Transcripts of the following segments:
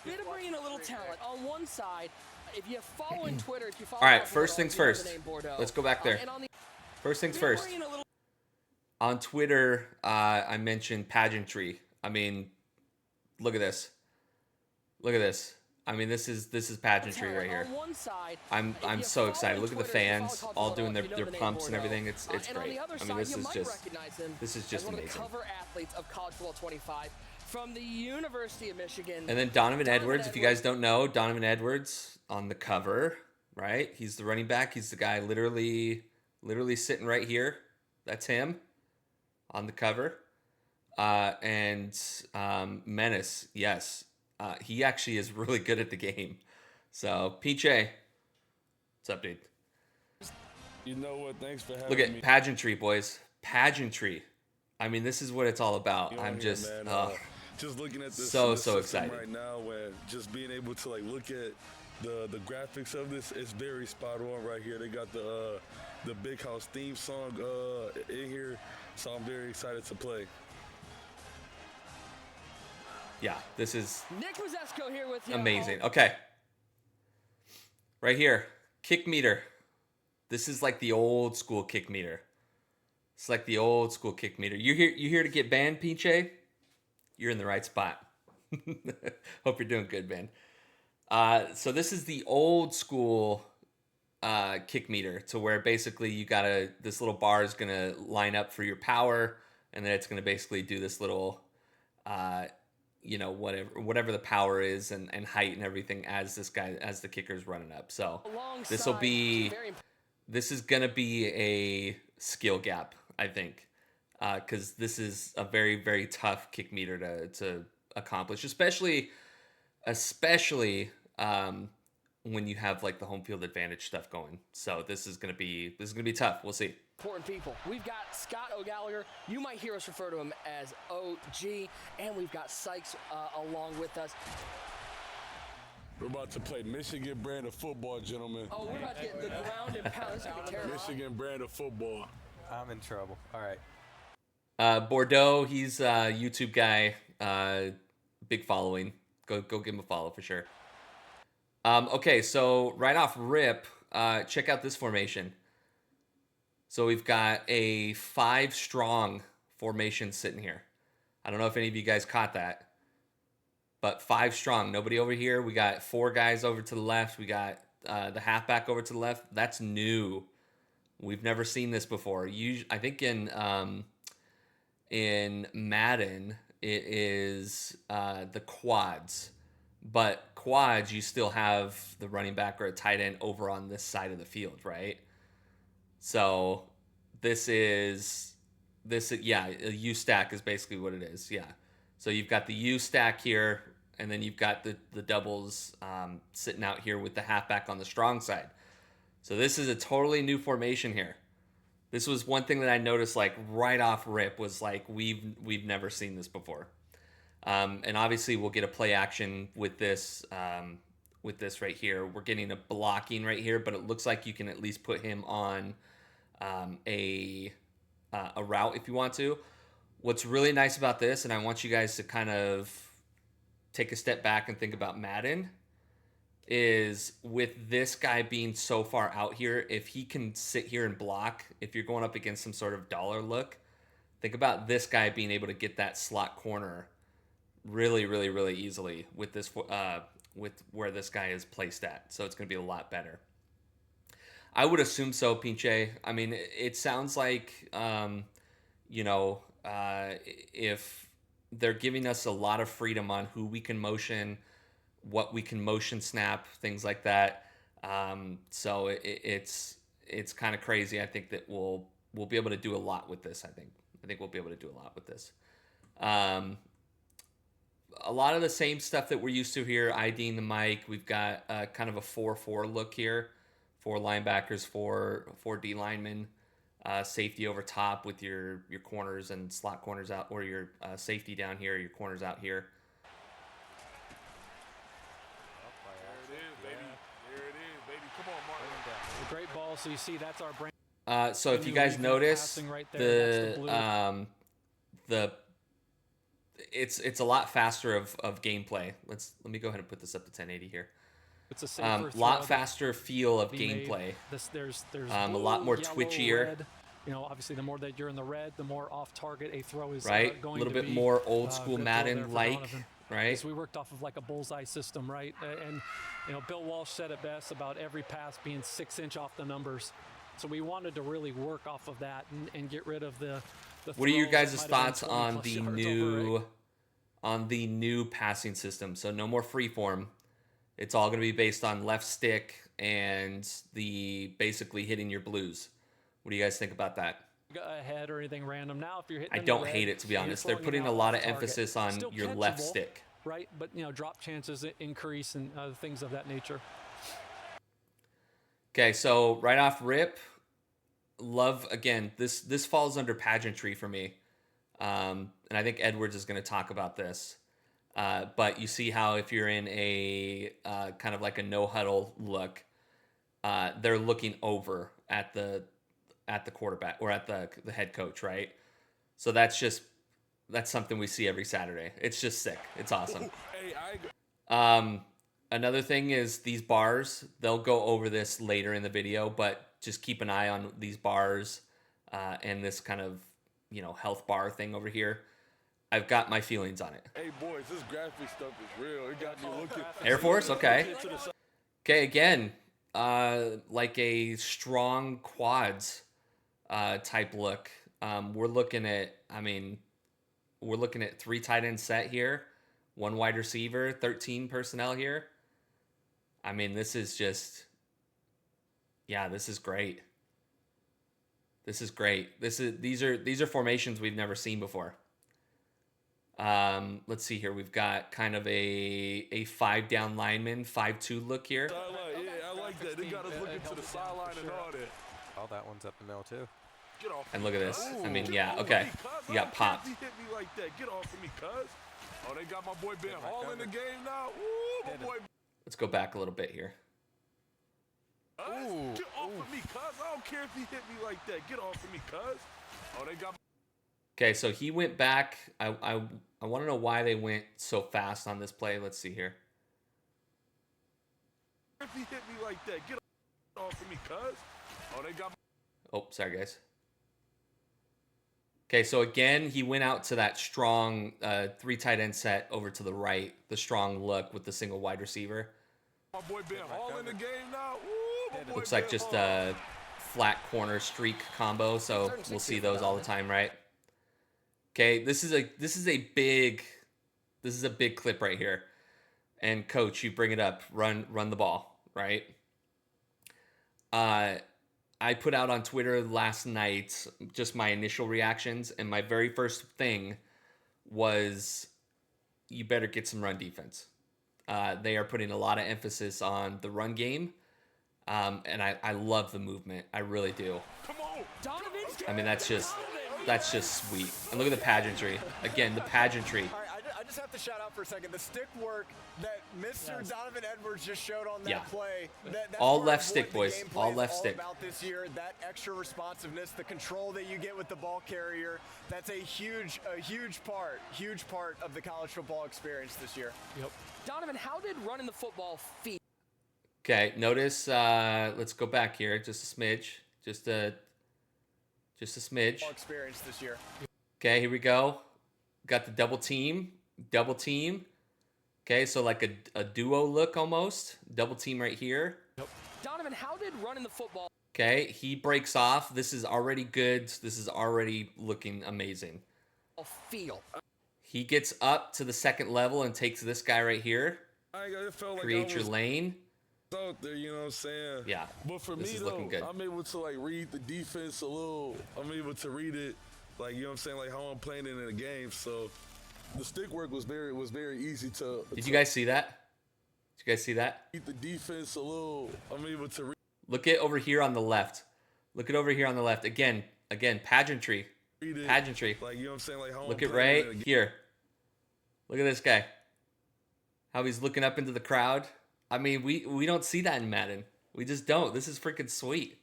We're gonna bring in a little talent on one side. If you follow on Twitter, if you follow All right, Bordeaux, first things you know the first. name Bordeaux. Let's go back there. And on the, First things we're gonna first. bring in a little. On Twitter, I mentioned pageantry. I mean, look at this. Look at this. I mean, this is pageantry right here. On one side, I'm so excited. Look at the fans all doing their pumps and everything. It's great. I mean, this is just amazing. Cover athletes of College Football 25 from the University of Michigan. And then Donovan Edwards, if you guys don't know, Donovan Edwards on the cover, right? He's the running back. He's the guy literally sitting right here. That's him on the cover. And Menace, yes. He actually is really good at the game. So, PJ, what's up, dude? You know what? Thanks for having me. Look at pageantry, boys. Pageantry. I mean, this is what it's all about. I'm just, just looking at this so system excited right now, and just being able to like look at the graphics of this, it's very spot on right here. They got the Big House theme song in here, so I'm very excited to play. Yeah, this is Nick Mazesco here with you. amazing. Okay. Right here, kick meter. This is like the old school kick meter. It's like the old school kick meter. You here to get banned, PJ? You're in the right spot. Hope you're doing good, man. So this is the old school kick meter, to where basically you gotta, this little bar is gonna line up for your power, and then it's gonna basically do this little you know, whatever the power is and height and everything as the kicker's running up. So this is gonna be a skill gap, I think, because this is a very, very tough kick meter to accomplish, especially when you have like the home field advantage stuff going. So this is gonna be tough. We'll see. Important people. We've got Scott O'Gallagher. You might hear us refer to him as OG, and we've got Sykes along with us. We're about to play Michigan brand of football, gentlemen. Oh, we're about to get the ground and pound. This is gonna be terrible. Michigan brand of football. I'm in trouble. All right. Bordeaux, he's a YouTube guy, big following. Go give him a follow for sure. Okay, so right off rip, check out this formation. So we've got a 5-strong formation sitting here. I don't know if any of you guys caught that, but 5 strong. Nobody over here. We got 4 guys over to the left. We got the halfback over to the left. That's new. We've never seen this before. I think in Madden it is the quads, but quads you still have the running back or a tight end over on this side of the field, right? So this is yeah, a U stack is basically what it is. Yeah. So you've got the U stack here, and then you've got the doubles sitting out here with the halfback on the strong side. So this is a totally new formation here. This was one thing that I noticed like right off rip, was like we've never seen this before. And obviously we'll get a play action with this right here. We're getting a blocking right here, but it looks like you can at least put him on a route if you want to. What's really nice about this, and I want you guys to kind of take a step back and think about Madden, is with this guy being so far out here, if he can sit here and block, if you're going up against some sort of dollar look, think about this guy being able to get that slot corner really, really, really easily with this with where this guy is placed at. So it's going to be a lot better. I would assume so, Pinche. I mean, it sounds like, if they're giving us a lot of freedom on who we can motion, what we can motion snap, things like that. So it's kind of crazy. I think that we'll be able to do a lot with this. I think we'll be able to do a lot with this. A lot of the same stuff that we're used to here. IDing the mic. We've got kind of a 4-4 look here. 4 linebackers, 4 D linemen, safety over top with your corners and slot corners out, or your safety down here, your corners out here. There it is, baby. Come on, Martin. The great ball. So you see, that's our brand. So if you guys notice, right the it's a lot faster of gameplay. Let me go ahead and put this up to 1080 here. It's a safer Lot throw faster feel of to be made. gameplay. There's A blue, lot more yellow, twitchier. red. You know, obviously, the more that you're in the red, the more off target a throw is Right, going a little to bit be. more old school good throw there Madden for like, Donovan. right? Because we worked off of like a bullseye system, right? And you know, Bill Walsh said it best about every pass being 6-inch off the numbers. So we wanted to really work off of that and get rid of the What are your throws guys' that might have thoughts been 20 on plus the yards over, new right? on the new passing system? So no more freeform. It's all going to be based on left stick and the basically hitting your blues. What do you guys think about that? Ahead or anything random. Now, if you're hitting, I in the don't red hate it, to be and you're honest. They're throwing it putting a out lot off of target, emphasis on still your left catchable, stick. right? But you know, drop chances increase and things of that nature. Okay, so right off rip, love again. This falls under pageantry for me, and I think Edwards is going to talk about this. But you see how if you're in a kind of like a no huddle look, they're looking over at the quarterback or at the head coach, right? So that's something we see every Saturday. It's just sick. It's awesome. Another thing is these bars. They'll go over this later in the video, but just keep an eye on these bars and this kind of health bar thing over here. I've got my feelings on it. Hey boys, this graphic stuff is real. It got me looking. Air Force, okay. Okay, again, like a strong quads type look. We're looking at 3 tight end set here, 1 wide receiver, 13 personnel here. I mean, this is great. This is great. These are formations we've never seen before. Let's see here. We've got kind of a 5 down lineman, 5-2 look here. I like that. They got us looking to the sideline and all that. Oh, that one's up and middle too. Get off. And look at this. I mean, yeah, Get off okay. me, cuz. You got popped. He hit me like that. Get off of me, cuz. Oh, they got my boy Ben Hall in the game now. Ooh, my boy. Let's go back a little bit here. Get off of me, cuz. I don't care if he hit me like that. Get off of me, cuz. Oh, they got. Okay, so he went back. I want to know why they went so fast on this play. Let's see here. If he hit me like that, get off of me, cuz. Oh, they got. Oh, sorry, guys. Okay, so again, he went out to that strong 3 tight end set over to the right, the strong look with the single wide receiver. My boy Ben Hall in the game now. Ooh, my boy Looks like Ben just Hall. a flat corner streak combo, so we'll see those all the time, right? Okay, this is a big clip right here. And coach, you bring it up, run the ball, right? I put out on Twitter last night just my initial reactions, and my very first thing was you better get some run defense. They are putting a lot of emphasis on the run game, and I love the movement. I really do. Come on. I mean, that's just sweet. And look at the pageantry. Again, the pageantry. All right, I just have to shout out for a second. The stick work that Mr. Donovan Edwards just showed on that play. That's All part left of stick, what the boys. gameplay All is left stick. About this year, that extra responsiveness, the control that you get with the ball carrier, that's a huge part of the college football experience this year. Yep. Donovan, how did running the football feel? Okay, notice. Let's go back here just a smidge. Just a smidge. Ball experience this year. Okay, here we go. Got the double team. Okay, so like a duo look almost. Double team right here. Donovan, how did running the football Okay, he breaks off. This is already good. This is already looking amazing. feel? He gets up to the second level and takes this guy right here. It felt like Create I your was lane. out there, you know what I'm saying? Yeah, But for this me is though, looking good. I'm able to like read the defense a little. I'm able to read it, like you know what I'm saying, like how I'm playing it in a game. So the stick work was very easy to. Did you guys see that? Did you guys see that? read the defense a little? I'm able to read. Look at over here on the left. Look at over here on the left. Again, pageantry. It, Pageantry. like you know what I'm saying, like how Look I'm at playing it in a right game. here. Look at this guy. How he's looking up into the crowd. I mean, we don't see that in Madden. We just don't. This is freaking sweet.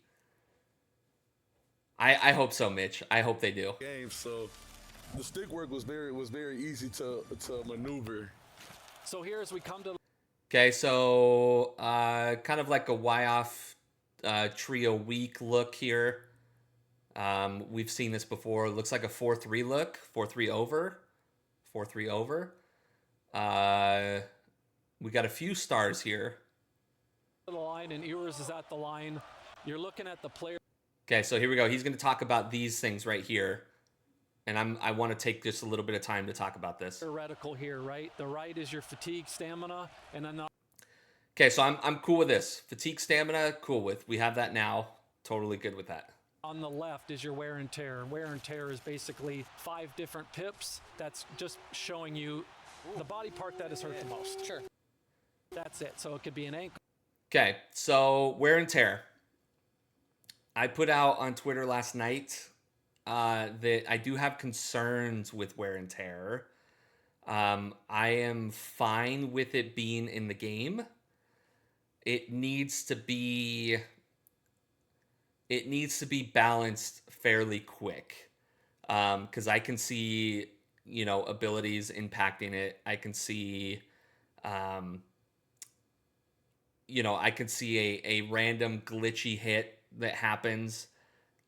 I hope so, Mitch. I hope they do. Game. So the stick work was very easy to maneuver. So here as we come to Okay, so kind of like a Y-off trio weak look here. We've seen this before. It looks like a 4-3 look, 4-3 over, 4-3 over. We got a few stars here. the line and Ewers is at the line, you're looking at the player. Okay, so here we go. He's going to talk about these things right here. And I want to take just a little bit of time to talk about this. Theoretical here, right? The right is your fatigue, stamina, and then the Okay, so I'm cool with this. Fatigue, stamina, cool with. We have that now. Totally good with that. on the left is your wear and tear. Wear and tear is basically 5 different pips. That's just showing you the body part that is hurt the most. Sure. That's it. So it could be an ankle. Okay, so wear and tear. I put out on Twitter last night that I do have concerns with wear and tear. I am fine with it being in the game. It needs to be balanced fairly quick, because I can see, abilities impacting it. I can see, I can see a random glitchy hit that happens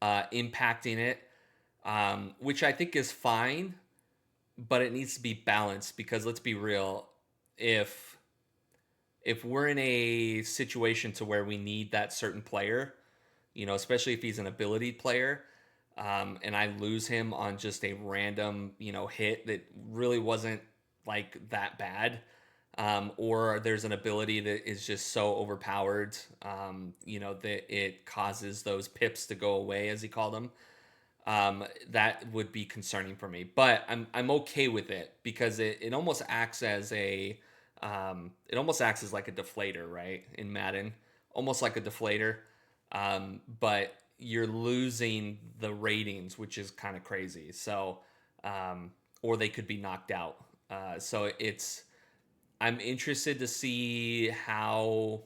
impacting it, which I think is fine, but it needs to be balanced because let's be real, if we're in a situation to where we need that certain player, especially if he's an ability player, and I lose him on just a random, hit that really wasn't like that bad, or there's an ability that is just so overpowered, that it causes those pips to go away, as he called them. That would be concerning for me, but I'm okay with it because it almost acts as like a deflator, right? In Madden, almost like a deflator. But you're losing the ratings, which is kind of crazy. So, or they could be knocked out. So I'm interested to see how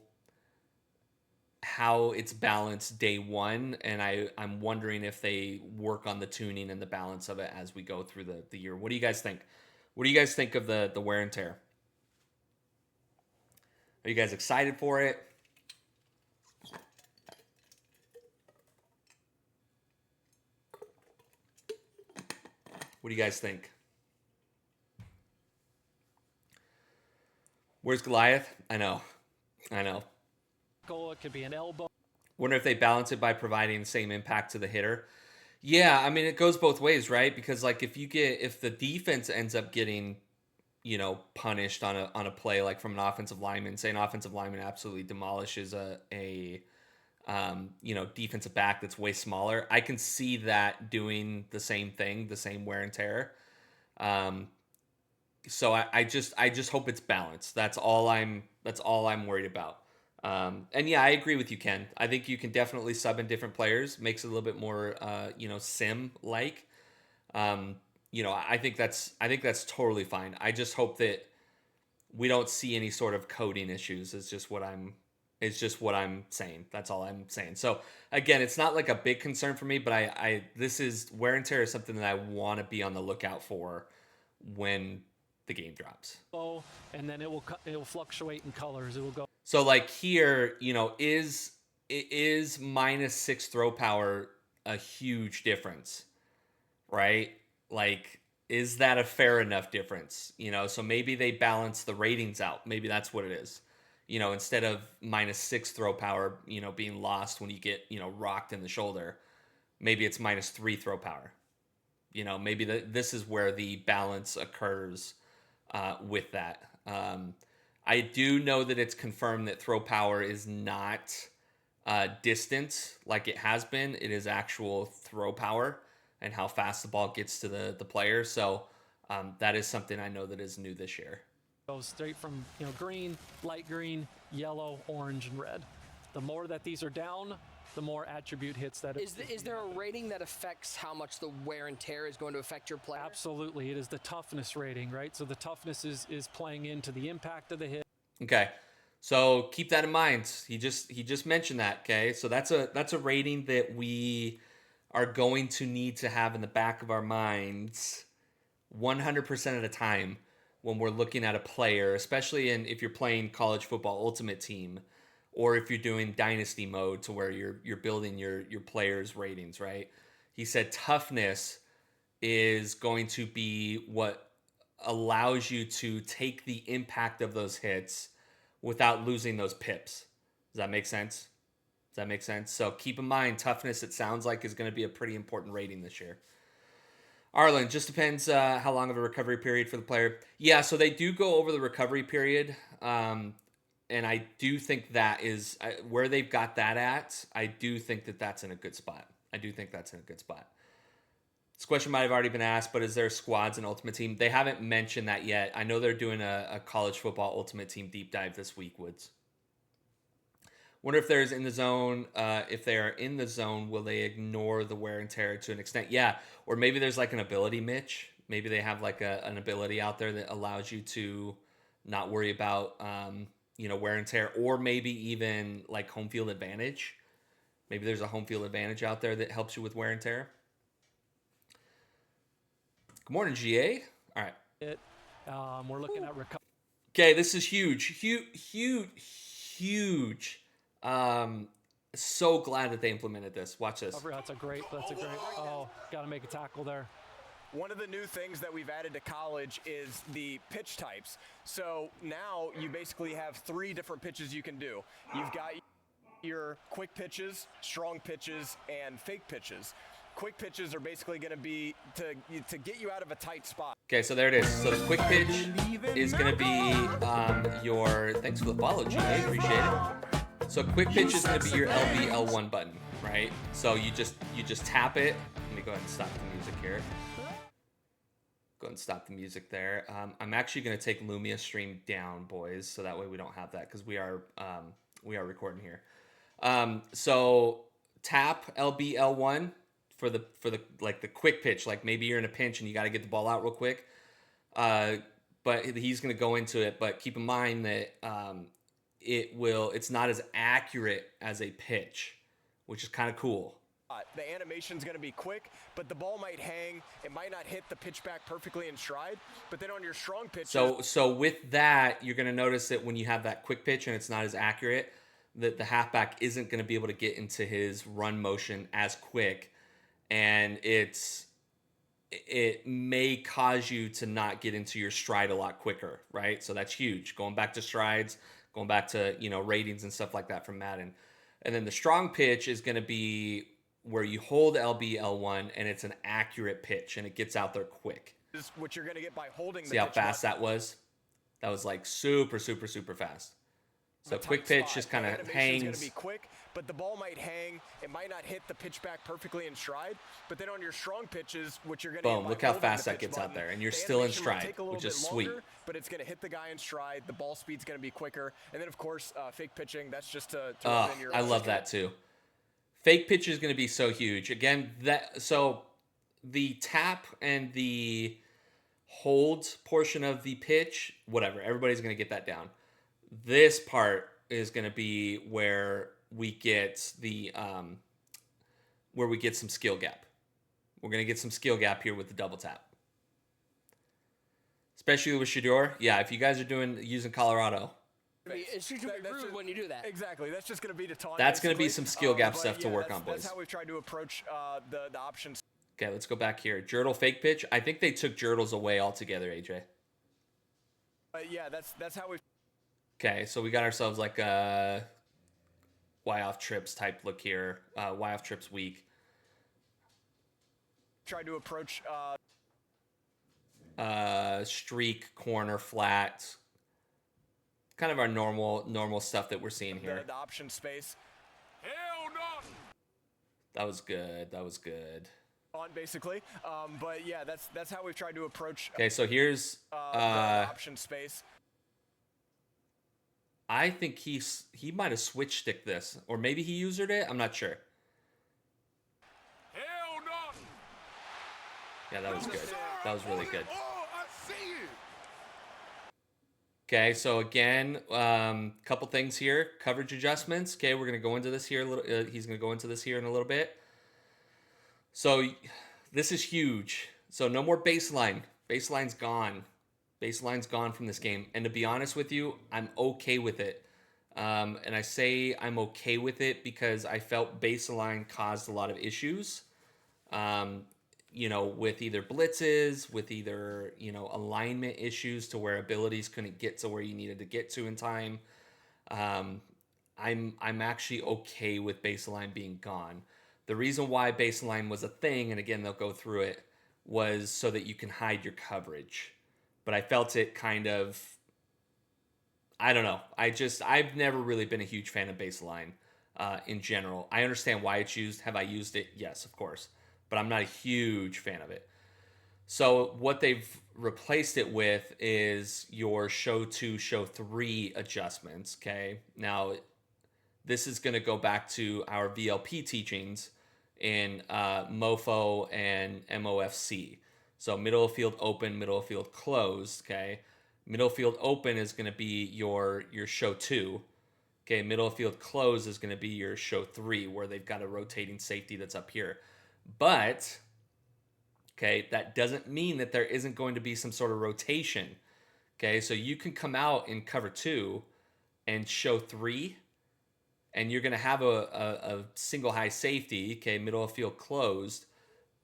it's balanced day one. And I'm wondering if they work on the tuning and the balance of it as we go through the year. What do you guys think? What do you guys think of the wear and tear? Are you guys excited for it? What do you guys think? Where's Goliath? I know. It could be an elbow. Wonder if they balance it by providing the same impact to the hitter. Yeah, I mean, it goes both ways, right? Because like if the defense ends up getting, punished on a play like from an offensive lineman, say an offensive lineman absolutely demolishes a defensive back that's way smaller, I can see that doing the same thing, the same wear and tear. So I just hope it's balanced. That's all I'm worried about. And yeah, I agree with you, Ken. I think you can definitely sub in different players, makes it a little bit more, sim like. I think that's totally fine. I just hope that we don't see any sort of coding issues. It's just what I'm saying. That's all I'm saying. So again, it's not like a big concern for me, but this is wear and tear is something that I want to be on the lookout for when the game drops. And then it will fluctuate in colors. It will go. So like here, is -6 throw power a huge difference, right? Like, is that a fair enough difference? So maybe they balance the ratings out. Maybe that's what it is. Instead of -6 throw power, being lost when you get, rocked in the shoulder, maybe it's -3 throw power. Maybe this is where the balance occurs with that. I do know that it's confirmed that throw power is not distance like it has been. It is actual throw power and how fast the ball gets to the player. So that is something I know that is new this year. Goes straight from green, light green, yellow, orange, and red. The more that these are down, the more attribute hits that. Is there a rating that affects how much the wear and tear is going to affect your player? Absolutely, it is the toughness rating, right? So the toughness is playing into the impact of the hit. Okay, so keep that in mind. He just mentioned that. Okay, so that's a rating that we are going to need to have in the back of our minds 100% of the time when we're looking at a player, especially if you're playing college football ultimate team, or if you're doing dynasty mode to where you're building your players' ratings, right? He said toughness is going to be what allows you to take the impact of those hits without losing those pips. Does that make sense? Does that make sense? So keep in mind, toughness, it sounds like, is going to be a pretty important rating this year. Arlen, just depends how long of a recovery period for the player. Yeah, so they do go over the recovery period. And I do think that is where they've got that at. I do think that that's in a good spot. This question might have already been asked, but is there squads in Ultimate Team? They haven't mentioned that yet. I know they're doing a college football Ultimate Team deep dive this week, Woods. Wonder if there's in the zone. If they are in the zone, will they ignore the wear and tear to an extent? Yeah, or maybe there's like an ability, Mitch. Maybe they have like an ability out there that allows you to not worry about wear and tear, or maybe even like home field advantage. Maybe there's a home field advantage out there that helps you with wear and tear. Good morning, GA. All right. We're looking at recovery. Okay, this is huge. So glad that they implemented this. Watch this. That's a great. Oh, got to make a tackle there. One of the new things that we've added to college is the pitch types. So now you basically have 3 different pitches you can do. You've got your quick pitches, strong pitches, and fake pitches. Quick pitches are basically going to be to get you out of a tight spot. Okay, so there it is. So the quick pitch is going to be your. Thanks for the follow, GA. Appreciate it. So quick pitch is going to be your LB/L1 button, right? So you just tap it. Let me go ahead and stop the music here. Go ahead and stop the music there. I'm actually going to take Lumia stream down, boys, so that way we don't have that, because we are recording here. So tap LB/L1 for the like the quick pitch. Like maybe you're in a pinch and you got to get the ball out real quick. But he's going to go into it. But keep in mind that it's not as accurate as a pitch, which is kind of cool. The animation's going to be quick, but the ball might hang. It might not hit the pitch back perfectly in stride. But then on your strong pitch, so with that, you're going to notice that when you have that quick pitch and it's not as accurate, that the halfback isn't going to be able to get into his run motion as quick, and it may cause you to not get into your stride a lot quicker, right? So that's huge. Going back to strides, going back to ratings and stuff like that from Madden. And then the strong pitch is going to be where you hold LB/L1 and it's an accurate pitch and it gets out there quick. This is what you're going to get by holding the See how pitch fast button. that was? That was like super, super, super fast. So quick pitch just kind of hangs. Going to be quick, but the ball might hang. It might not hit the pitch back perfectly in stride. But then on your strong pitches, what you're going to boom, look how fast that gets out there, and you're still in stride, which is sweet. But it's going to hit the guy in stride. The ball speed's going to be quicker, and then of course fake pitching. That's just to Oh, within your. I love that too. Fake pitch is going to be so huge. Again, so the tap and the hold portion of the pitch, whatever, everybody's going to get that down. This part is going to be where we get some skill gap. We're going to get some skill gap here with the double tap. Especially with Shedeur. Yeah, if you guys are using Colorado. It's just rude when you do that. Exactly. That's just going to be to taunt. That's going to be some skill gap stuff to work on, boys. That's how we've tried to approach the options. Okay, let's go back here. Jurtle fake pitch. I think they took Jurtles away altogether, AJ. Yeah, that's how we've. Okay, so we got ourselves like a Y off trips type look here. Y off trips week. Tried to approach streak, corner, flat. Kind of our normal stuff that we're seeing here. the option space. Hell no! That was good. On basically, but yeah, that's how we've tried to approach. Okay, so here's the option space. I think he might have switch stick this, or maybe he usered it. I'm not sure. Hell no! Yeah, that was good. That was really good. Oh, I see it. Okay, so again, couple things here. Coverage adjustments. Okay, we're gonna go into this here a little. He's gonna go into this here in a little bit. So this is huge. So no more baseline Baseline's gone. Baseline's gone from this game. And to be honest with you, I'm okay with it. And I say I'm okay with it because I felt baseline caused a lot of issues. With either blitzes, with either, alignment issues to where abilities couldn't get to where you needed to get to in time. I'm actually okay with baseline being gone. The reason why baseline was a thing, and again, they'll go through it, was so that you can hide your coverage. But I felt it kind of, I don't know. I've never really been a huge fan of baseline in general. I understand why it's used. Have I used it? Yes, of course. But I'm not a huge fan of it. So what they've replaced it with is your show 2, show 3 adjustments, okay? Now, this is going to go back to our VLP teachings in MOFO and MOFC. So middle of field open, middle of field closed, okay? Middle of field open is going to be your show 2. Okay, middle of field closed is going to be your show 3, where they've got a rotating safety that's up here. But, okay, that doesn't mean that there isn't going to be some sort of rotation. Okay, so you can come out in cover 2 and show 3, and you're going to have a single high safety, okay, middle of field closed,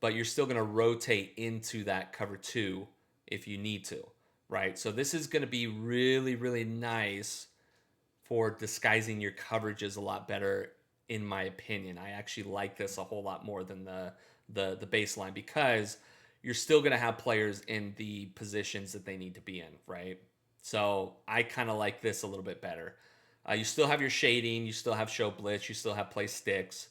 but you're still going to rotate into that cover 2 if you need to, right? So this is going to be really, really nice for disguising your coverages a lot better, in my opinion. I actually like this a whole lot more than the baseline, because you're still going to have players in the positions that they need to be in, right? So I kind of like this a little bit better. You still have your shading, you still have show blitz, you still have play sticks,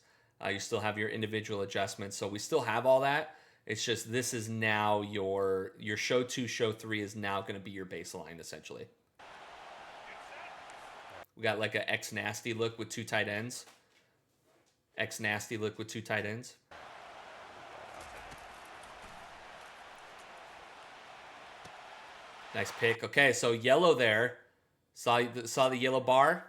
you still have your individual adjustments. So we still have all that. It's just this is now your show 2, show 3 is now going to be your baseline, essentially. We got like a X nasty look with 2 tight ends. X nasty look with 2 tight ends. Nice pick. Okay, so yellow there. Saw the yellow bar.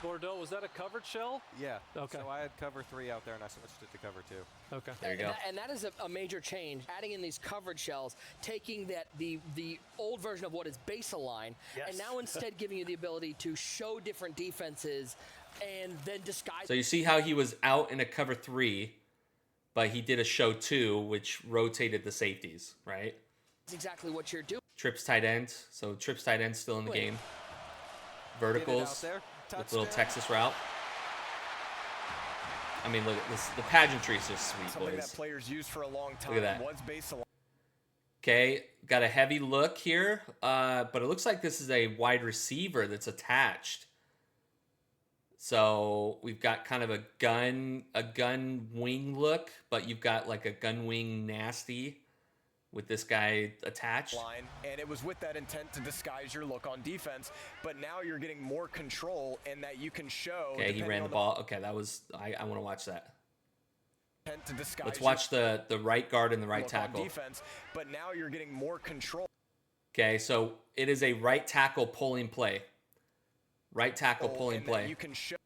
Bordeaux, was that a covered shell? Yeah. Okay. So I had cover 3 out there, and I switched it to cover 2. Okay. There you go. And that is a major change. Adding in these coverage shells, taking that the old version of what is baseline, and now instead giving you the ability to show different defenses and then disguise. So you see how he was out in a cover 3, but he did a show 2, which rotated the safeties, right? That's exactly what you're doing. Trips tight end. So trips tight end still in the game. Verticals with little Texas route. I mean, look at this. The pageantry is just sweet, Something boys. that players used for a long time. Look at that. Was baseline. Okay, got a heavy look here, but it looks like this is a wide receiver that's attached. So we've got kind of a gun wing look, but you've got like a gun wing nasty with this guy attached. Line, and it was with that intent to disguise your look on defense, but now you're getting more control in that you can show. Okay, he ran the ball. Okay, that was I want to watch that. To disguise Let's watch the right guard and the right look on tackle. defense, but now you're getting more control. Okay, so it is a right tackle pulling play. Right tackle pulling and that play. You can show.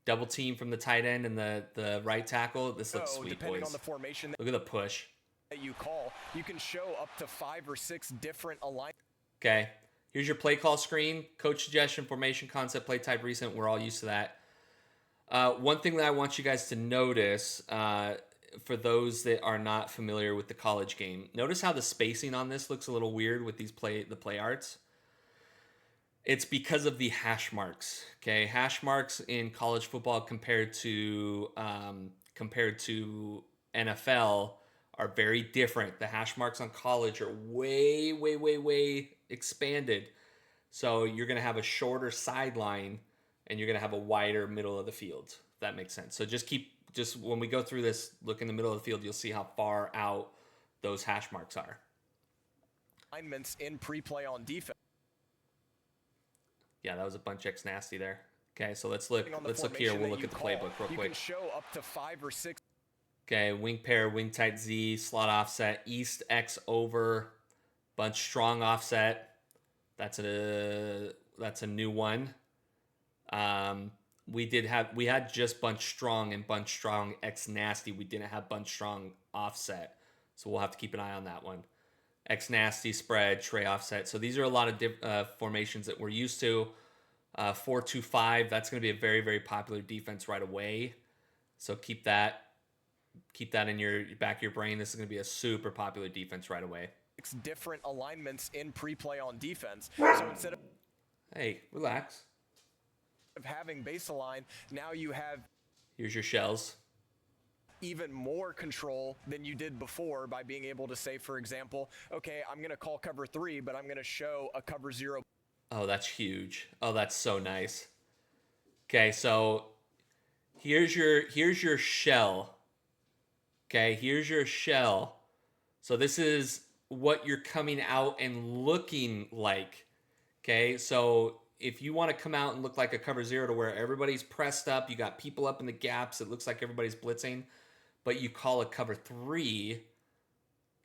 Double team from the tight end and the right tackle. This looks sweet, depending boys. on the formation Look at the push. that you call, you can show up to 5 or 6 different alignments. Okay, here's your play call screen. Coach suggestion, formation, concept, play type, recent. We're all used to that. One thing that I want you guys to notice, for those that are not familiar with the college game, notice how the spacing on this looks a little weird with these the play arts. It's because of the hash marks. Okay, hash marks in college football compared to NFL are very different. The hash marks on college are way, way, way, way expanded. So you're going to have a shorter sideline and you're going to have a wider middle of the field, if that makes sense. So just when we go through this, look in the middle of the field, you'll see how far out those hash marks are. Alignments in pre-play on defense. Yeah, that was a bunch X nasty there. Okay, so let's look here. We'll look at the playbook real You quick. can show up to 5 or 6. Okay, wing pair, wing tight Z, slot offset, east X over, bunch strong offset. That's a new one. We had just bunch strong and bunch strong X nasty. We didn't have bunch strong offset, so we'll have to keep an eye on that one. X nasty spread, tray offset. So these are a lot of formations that we're used to. 4-2-5. That's going to be a very, very popular defense right away. So keep that in your back of your brain. This is going to be a super popular defense right away. Different alignments in pre-play on defense. So instead of Hey, relax. having base align, now you have Here's your shells. even more control than you did before by being able to say, for example, okay, I'm going to call cover 3, but I'm going to show a cover 0. Oh, that's huge. Oh, that's so nice. Okay, so here's your shell. Okay, here's your shell. So this is what you're coming out and looking like. Okay, so if you want to come out and look like a cover 0 to where everybody's pressed up, you got people up in the gaps, it looks like everybody's blitzing, but you call a cover 3,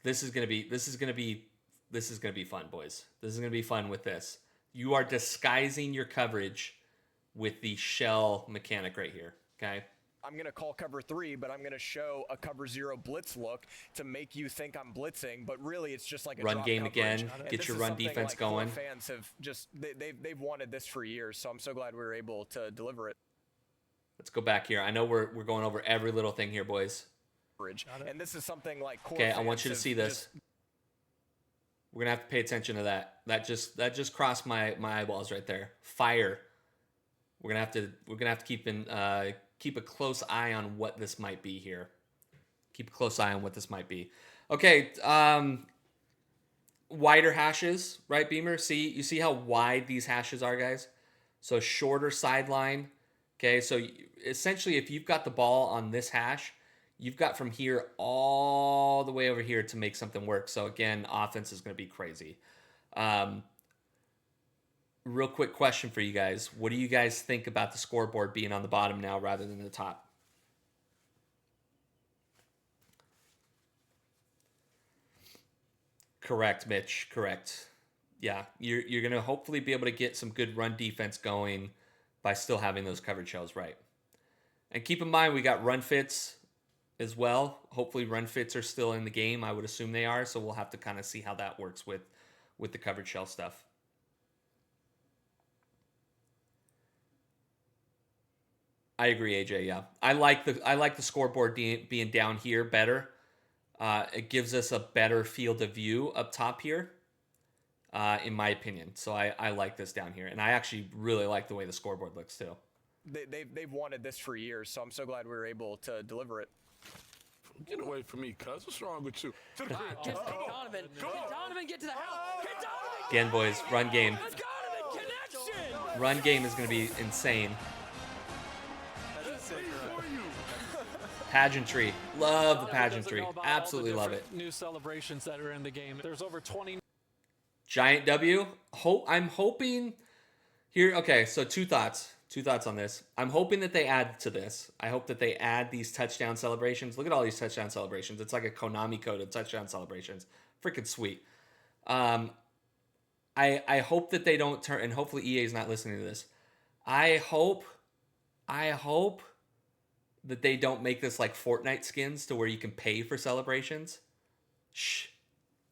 this is gonna be fun, boys. This is gonna be fun with this. You are disguising your coverage with the shell mechanic right here. Okay. I'm going to call cover 3, but I'm going to show a cover 0 blitz look to make you think I'm blitzing, but really it's just like a Run drop game coverage. again. And Get this your is run something defense like going. Fans have just they've wanted this for years, so I'm so glad we were able to deliver it. Let's go back here. I know we're going over every little thing here, boys. And this is something like core Okay, I want fans you to have see this. We're gonna have to pay attention to that. That just crossed my eyeballs right there. Fire. We're gonna have to keep a close eye on what this might be here. Keep a close eye on what this might be. Okay, wider hashes, right, Beamer? You see how wide these hashes are, guys? So shorter sideline. Okay, so essentially if you've got the ball on this hash, you've got from here all the way over here to make something work. So again, offense is going to be crazy. Real quick question for you guys. What do you guys think about the scoreboard being on the bottom now rather than the top? Correct, Mitch. Correct. Yeah, you're going to hopefully be able to get some good run defense going by still having those coverage shells right. And keep in mind, we got run fits as well. Hopefully run fits are still in the game. I would assume they are. So we'll have to kind of see how that works with the coverage shell stuff. I agree, AJ. Yeah, I like the scoreboard being down here better. It gives us a better field of view up top here, in my opinion. So I like this down here, and I actually really like the way the scoreboard looks too. They've wanted this for years, so I'm so glad we were able to deliver it. Get away from me, cuz. What's wrong with you? To the crib. Get Donovan. Donovan, get to the house. Get Donovan. Again, boys, run game. Donovan, connection. Run game is going to be insane. Pageantry. Love the pageantry. Absolutely love it. New celebrations that are in the game. There's over 20. Giant W. I'm hoping here. Okay, so two thoughts on this. I'm hoping that they add to this. I hope that they add these touchdown celebrations. Look at all these touchdown celebrations. It's like a Konami code of touchdown celebrations. Freaking sweet. I hope that they don't turn, and hopefully EA is not listening to this. I hope that they don't make this like Fortnite skins to where you can pay for celebrations. Shh.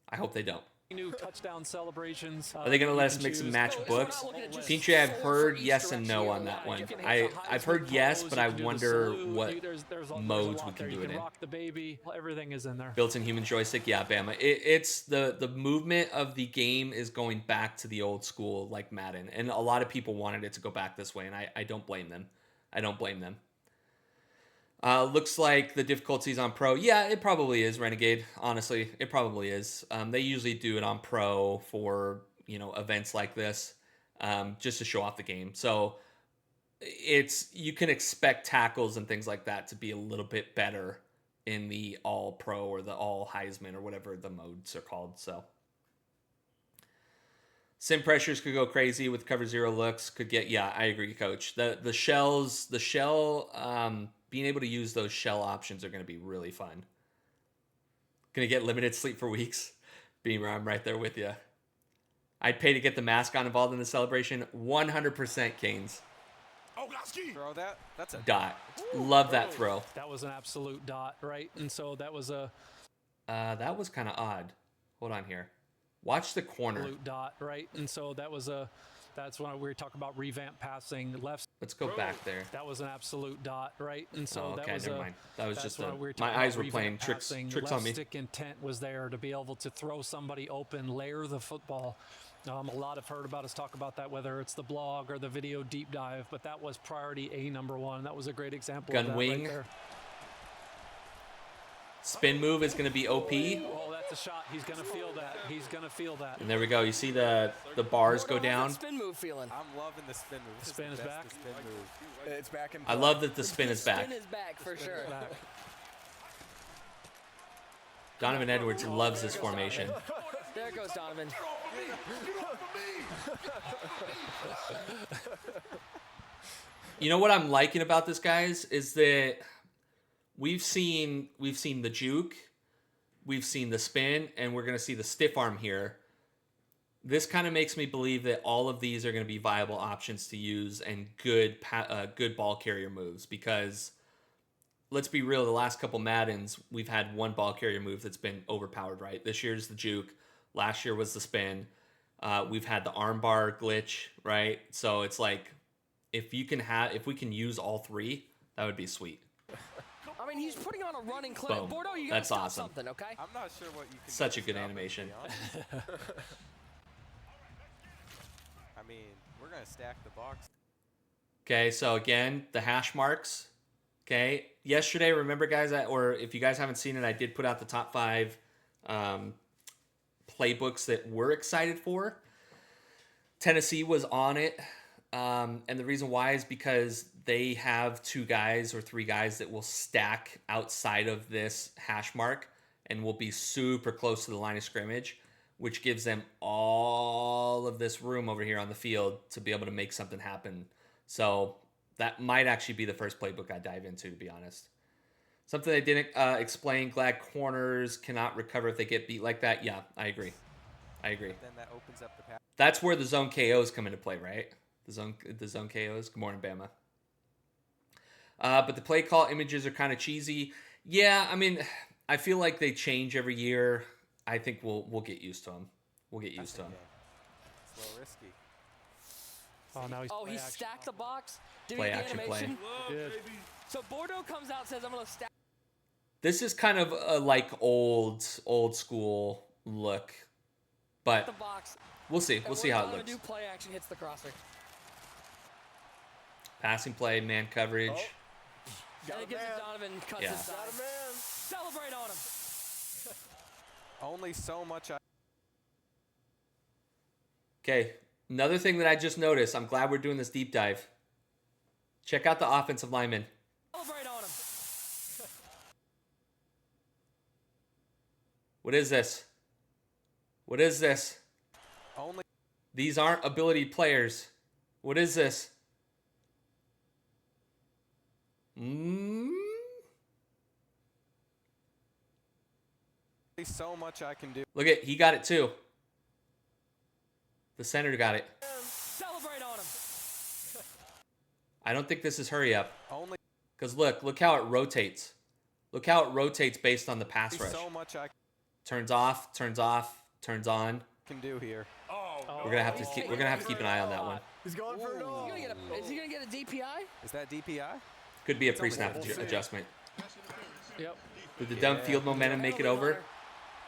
I hope they don't. New touchdown celebrations. Are they going to let us mix and match books? Petrie, I've heard yes and no on that one. I've heard yes, but I wonder what modes we can do it in. Rock the baby. Everything is in there. Built-in human joystick, yeah, Bama. It's the movement of the game is going back to the old school like Madden, and a lot of people wanted it to go back this way, and I don't blame them. I don't blame them. Looks like the difficulty's on Pro. Yeah, it probably is, Renegade. Honestly, it probably is. They usually do it on Pro for, events like this, just to show off the game. So you can expect tackles and things like that to be a little bit better in the All Pro or the All Heisman or whatever the modes are called. So sim pressures could go crazy with cover 0 looks. Yeah, I agree, Coach. The shell. Being able to use those shell options are going to be really fun. Going to get limited sleep for weeks. Beamer, I'm right there with you. I'd pay to get the mascot involved in the celebration. 100% Canes. Throw that. That's a dot. Love that throw. That was an absolute dot, right? And so that was that was kind of odd. Hold on here. Watch the corner. absolute dot, right? And so that's when we were talking about revamp passing left. Let's go back there. That was an absolute dot, right? And so Oh, okay, that was never mind. That was that's just when a, we were my talking eyes about were playing revamp tricks passing. on Left me. stick intent was there to be able to throw somebody open, layer the football. A lot have heard about us talk about that, whether it's the blog or the video deep dive, but that was priority A number one. That was a great example Gun of that wing. right there. Spin move is going to be OP. Oh, that's a shot. He's going to feel that. He's going to feel that. And there we go. You see the bars go Bordeaux, how's down. that spin move feeling? I'm loving the spin move. This Spin is is the back. best spin move. It's back in I play. love that the spin is back. Spin is back for sure. Back. Donovan Edwards loves this formation. There goes Donovan. You know what I'm liking about this, guys, is that we've seen the juke, we've seen the spin, and we're going to see the stiff arm here. This kind of makes me believe that all of these are going to be viable options to use and good ball carrier moves, because let's be real, the last couple Maddens, we've had one ball carrier move that's been overpowered, right? This year's the juke. Last year was the spin. We've had the armbar glitch, right? So it's like, if we can use all three, that would be sweet. I mean, he's putting on a running clip. Boom. Bordeaux, you gotta That's stop awesome. something, okay? I'm not sure what you can Such do a to good stop it, animation. to be honest. I mean, we're going to stack the box. Okay, so again, the hash marks. Okay, yesterday, remember, guys, or if you guys haven't seen it, I did put out the top 5 playbooks that we're excited for. Tennessee was on it, and the reason why is because they have 2 guys or 3 guys that will stack outside of this hash mark and will be super close to the line of scrimmage, which gives them all of this room over here on the field to be able to make something happen. So that might actually be the first playbook I dive into, to be honest. Something they didn't explain, glad corners cannot recover if they get beat like that. Yeah, I agree. Then that opens up the pass. That's where the zone KOs come into play, right? The zone KOs. Good morning, Bama. But the play call images are kind of cheesy. Yeah, I mean, I feel like they change every year. I think we'll get used to them. We'll get used to them. It's a little risky. Oh, now he's Oh, he play action. stacked the box. Did Play he get the action, play. animation? Good. So Bordeaux comes out and says, I'm going to stack This is kind of a like old school look, but the box. we'll see. We'll see how it Donovan looks. do play action hits the crosser. Passing play, man coverage. And it gives it Donovan, cuts Yeah. inside. Celebrate on him. Only so much. Okay, another thing that I just noticed. I'm glad we're doing this deep dive. Check out the offensive lineman. Celebrate on him. What is this? What is this? Only. These aren't ability players. What is this? So much I can do. Look at, he got it too. The center got it. Celebrate on him. I don't think this is hurry up. Only Because look how it rotates. Look how it rotates based on the pass rush. so much I Turns off, turns on. can do here. We're gonna have to keep an eye on that one. He's going for it all. Is he going to get a DPI? Is that DPI? Could be a pre-snap adjustment. Yep. Did the dumb field momentum make it over?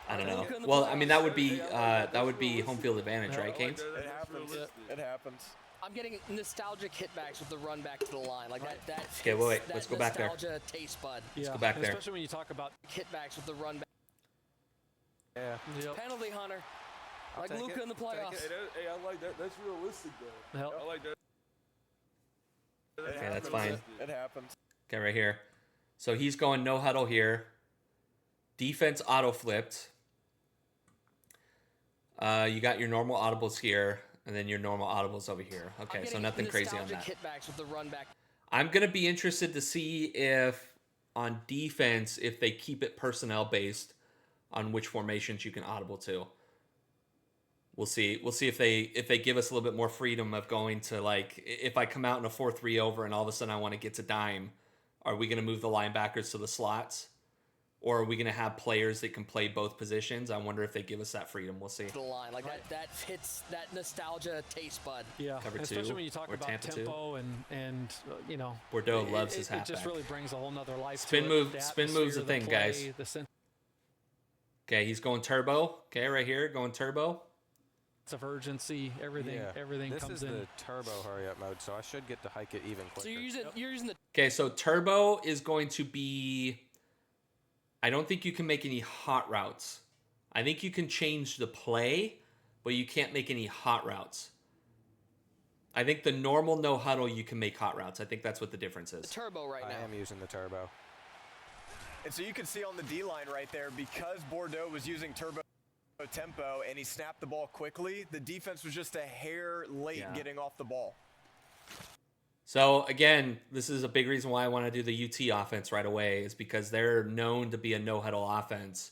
I don't know. Well, I mean that would be home field advantage, right, Canes? It happens. It happens. I'm getting nostalgic hitbacks with the run back to the line. Like that. Okay, wait. that Let's go back there. Nostalgia taste bud. Yeah. go back and there. Especially when you talk about Hitbacks with the run back. Yeah. yep. Penalty hunter. I'll Like take Luka it. in the I'll take playoffs. it. Hey, I like that. That's realistic, though. Help. I like that. Okay, that's fine. It happens. Okay, right here. So he's going no huddle here. Defense auto flipped. You got your normal audibles here, and then your normal audibles over here. I'm Okay, so getting nothing crazy on nostalgic that. Hitbacks with the run back. I'm gonna be interested to see if on defense if they keep it personnel based on which formations you can audible to. We'll see. We'll see if they give us a little bit more freedom of going to, like, if I come out in a 4-3 over and all of a sudden I want to get to dime, are we going to move the linebackers to the slots? or are we going to have players that can play both positions? I wonder if they give us that freedom. We'll see. The line like that hits that nostalgia taste bud. Yeah, Cover and especially two, when you talk or about Tampa tempo and you know, Bordeaux loves his It just halfback. really brings a whole nother life. Spin to move- it. The spin move's atmosphere, the thing, play, guys. The sense Okay, he's going turbo. Okay, right here, going turbo. of urgency, everything This comes is in. the turbo hurry up mode, so I should get to hike it even quicker. So you're using the Okay, so turbo is going to be... I don't think you can make any hot routes. I think you can change the play, but you can't make any hot routes. I think the normal no huddle, you can make hot routes. I think that's what the difference is. turbo right I now. am using the turbo. And so you can see on the D line right there, because Bordeaux was using turbo tempo and he snapped the ball quickly, the defense was just a hair late getting off the ball. So again, this is a big reason why I want to do the UT offense right away, is because they're known to be a no huddle offense,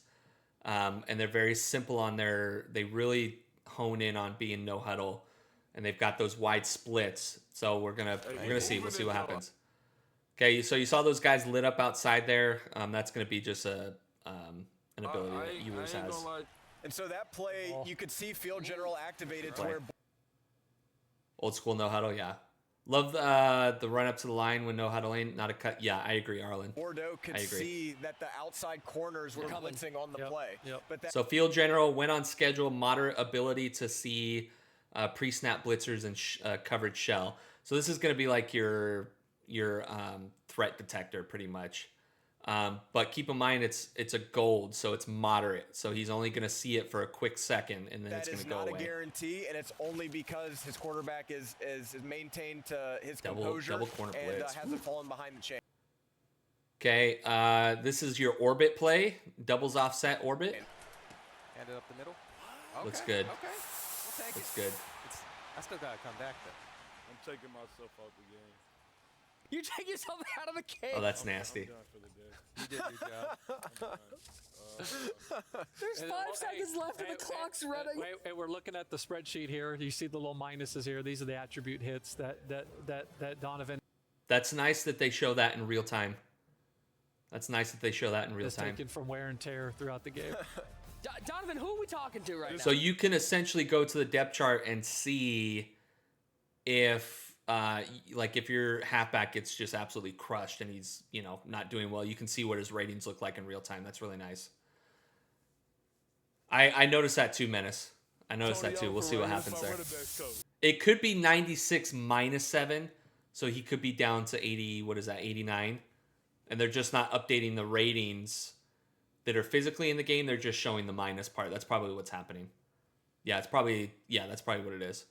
and they're very simple on their. They really hone in on being no huddle, and they've got those wide splits. So we're gonna see. We'll see what happens. Okay, so you saw those guys lit up outside there. That's gonna be just an ability that Ewers has. And so that play, you could see Field General activated to Right. where Old school no huddle, yeah. Love the run up to the line when no huddling, not a cut. Yeah, I agree, Arlen. Bordeaux could I agree. see that the outside corners were blitzing on the play. But that So Field General went on schedule, moderate ability to see pre-snap blitzers and coverage shell. So this is going to be like your threat detector, pretty much. But keep in mind, it's a gold, so it's moderate. So he's only going to see it for a quick second, and then that it's going is to go not away. a guarantee, and it's only because his quarterback is maintained to his Double composure corner and blitz. hasn't fallen behind the chain. Okay, this is your orbit play, doubles offset orbit. Hand it up the middle. Okay. Looks good. Okay, we'll take Looks it. good. I still gotta come back though. I'm taking myself out the game. You take yourself out of the game. Oh, that's nasty. I'm done for the day. You did your job. There's 5 seconds left and the clock's running. Wait, we're looking at the spreadsheet here. You see the little minuses here. These are the attribute hits that Donovan That's nice that they show that in real time. That's nice that they show that in real is time. taken from wear and tear throughout the game. Donovan, who are we talking to right now? So you can essentially go to the depth chart and see if, like, if your halfback gets just absolutely crushed and he's, not doing well. You can see what his ratings look like in real time. That's really nice. I noticed that too, Menace. I noticed that too. We'll see what happens there. It could be 96 minus 7, so he could be down to 80. What is that? 89, and they're just not updating the ratings that are physically in the game. They're just showing the minus part. That's probably what's happening. That's probably what it is.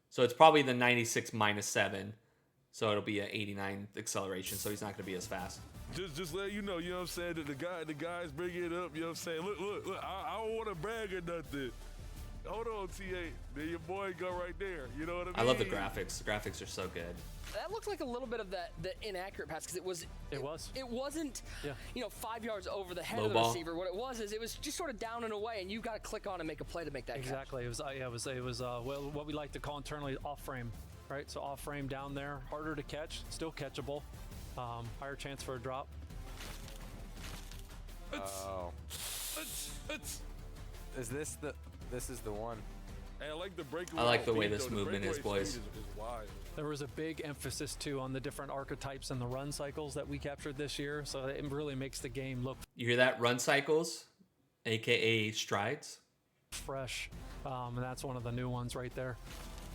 So it's probably the 96 minus 7. So it'll be an 89 acceleration. So he's not going to be as fast. Just let you know what I'm saying, that the guys bring it up, you know what I'm saying? Look, I don't want to brag or nothing. Hold on, T8. There your boy go right there. You know what I mean? I love the graphics. The graphics are so good. That looked like a little bit of the inaccurate pass because it wasn't 5 yards over the head Low of the ball. receiver. What it was is it was just sort of down and away, and you got to click on and make a play to make that catch. Exactly. It was what we like to call internally off frame, right? So off frame down there, harder to catch, still catchable, higher chance for a drop. Oh. Is this the one? Hey, I like the breakaway. I like the way speed, this though. The movement is, breakaway boys. speed is wild. There was a big emphasis too on the different archetypes and the run cycles that we captured this year. So it really makes the game look You hear that? Run cycles, aka strides. fresh, and that's one of the new ones right there.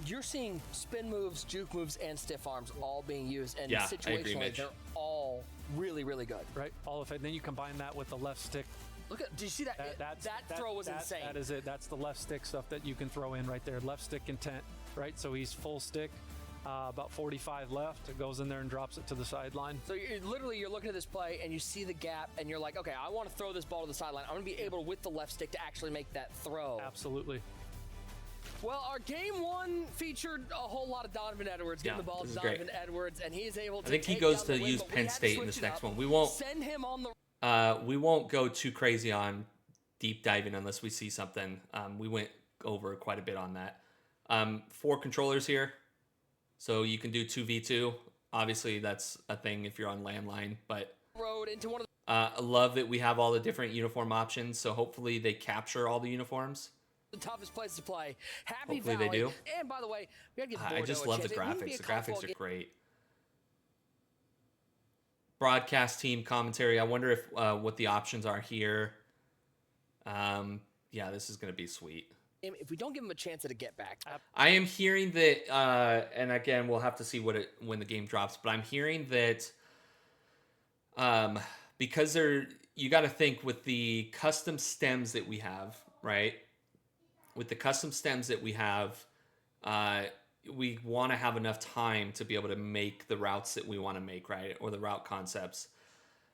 You're seeing spin moves, juke moves, and stiff arms all being used, and Yeah, I agree, situationally Mitch. they're all really, really good. Right, all of it. Then you combine that with the left stick. Look at, did you see that? That throw was insane. That is it. That's the left stick stuff that you can throw in right there. Left stick intent, right? So he's full stick, about 45 left. It goes in there and drops it to the sideline. So you're looking at this play and you see the gap and you're like, okay, I want to throw this ball to the sideline. I'm going to be able with the left stick to actually make that throw. Absolutely. Well, our game one featured a whole lot of Donovan Edwards, getting Yeah, the ball this to is great. Donovan Edwards, and he is able to I think he take goes down to the win, use but we Penn had to State in switch this it next up, one. We won't go too crazy on deep diving unless we see something. We went over quite a bit on that. 4 controllers here, so you can do 2v2. Obviously, that's a thing if you're on landline, but road into one of I love that we have all the different uniform options. So hopefully they capture all the uniforms. The toughest place to play. Happy Hopefully Valley. they do. And by the way, we gotta give I Bordeaux just a love the chance. It wouldn't be graphics. a The college graphics football are game. great. Broadcast team commentary. I wonder if what the options are here. Yeah, this is going to be sweet. If we don't give them a chance at a get back, I am hearing that, and again, we'll have to see when the game drops. But I'm hearing that, because you got to think with the custom stems that we have, right? With the custom stems that we have, we want to have enough time to be able to make the routes that we want to make, right? Or the route concepts.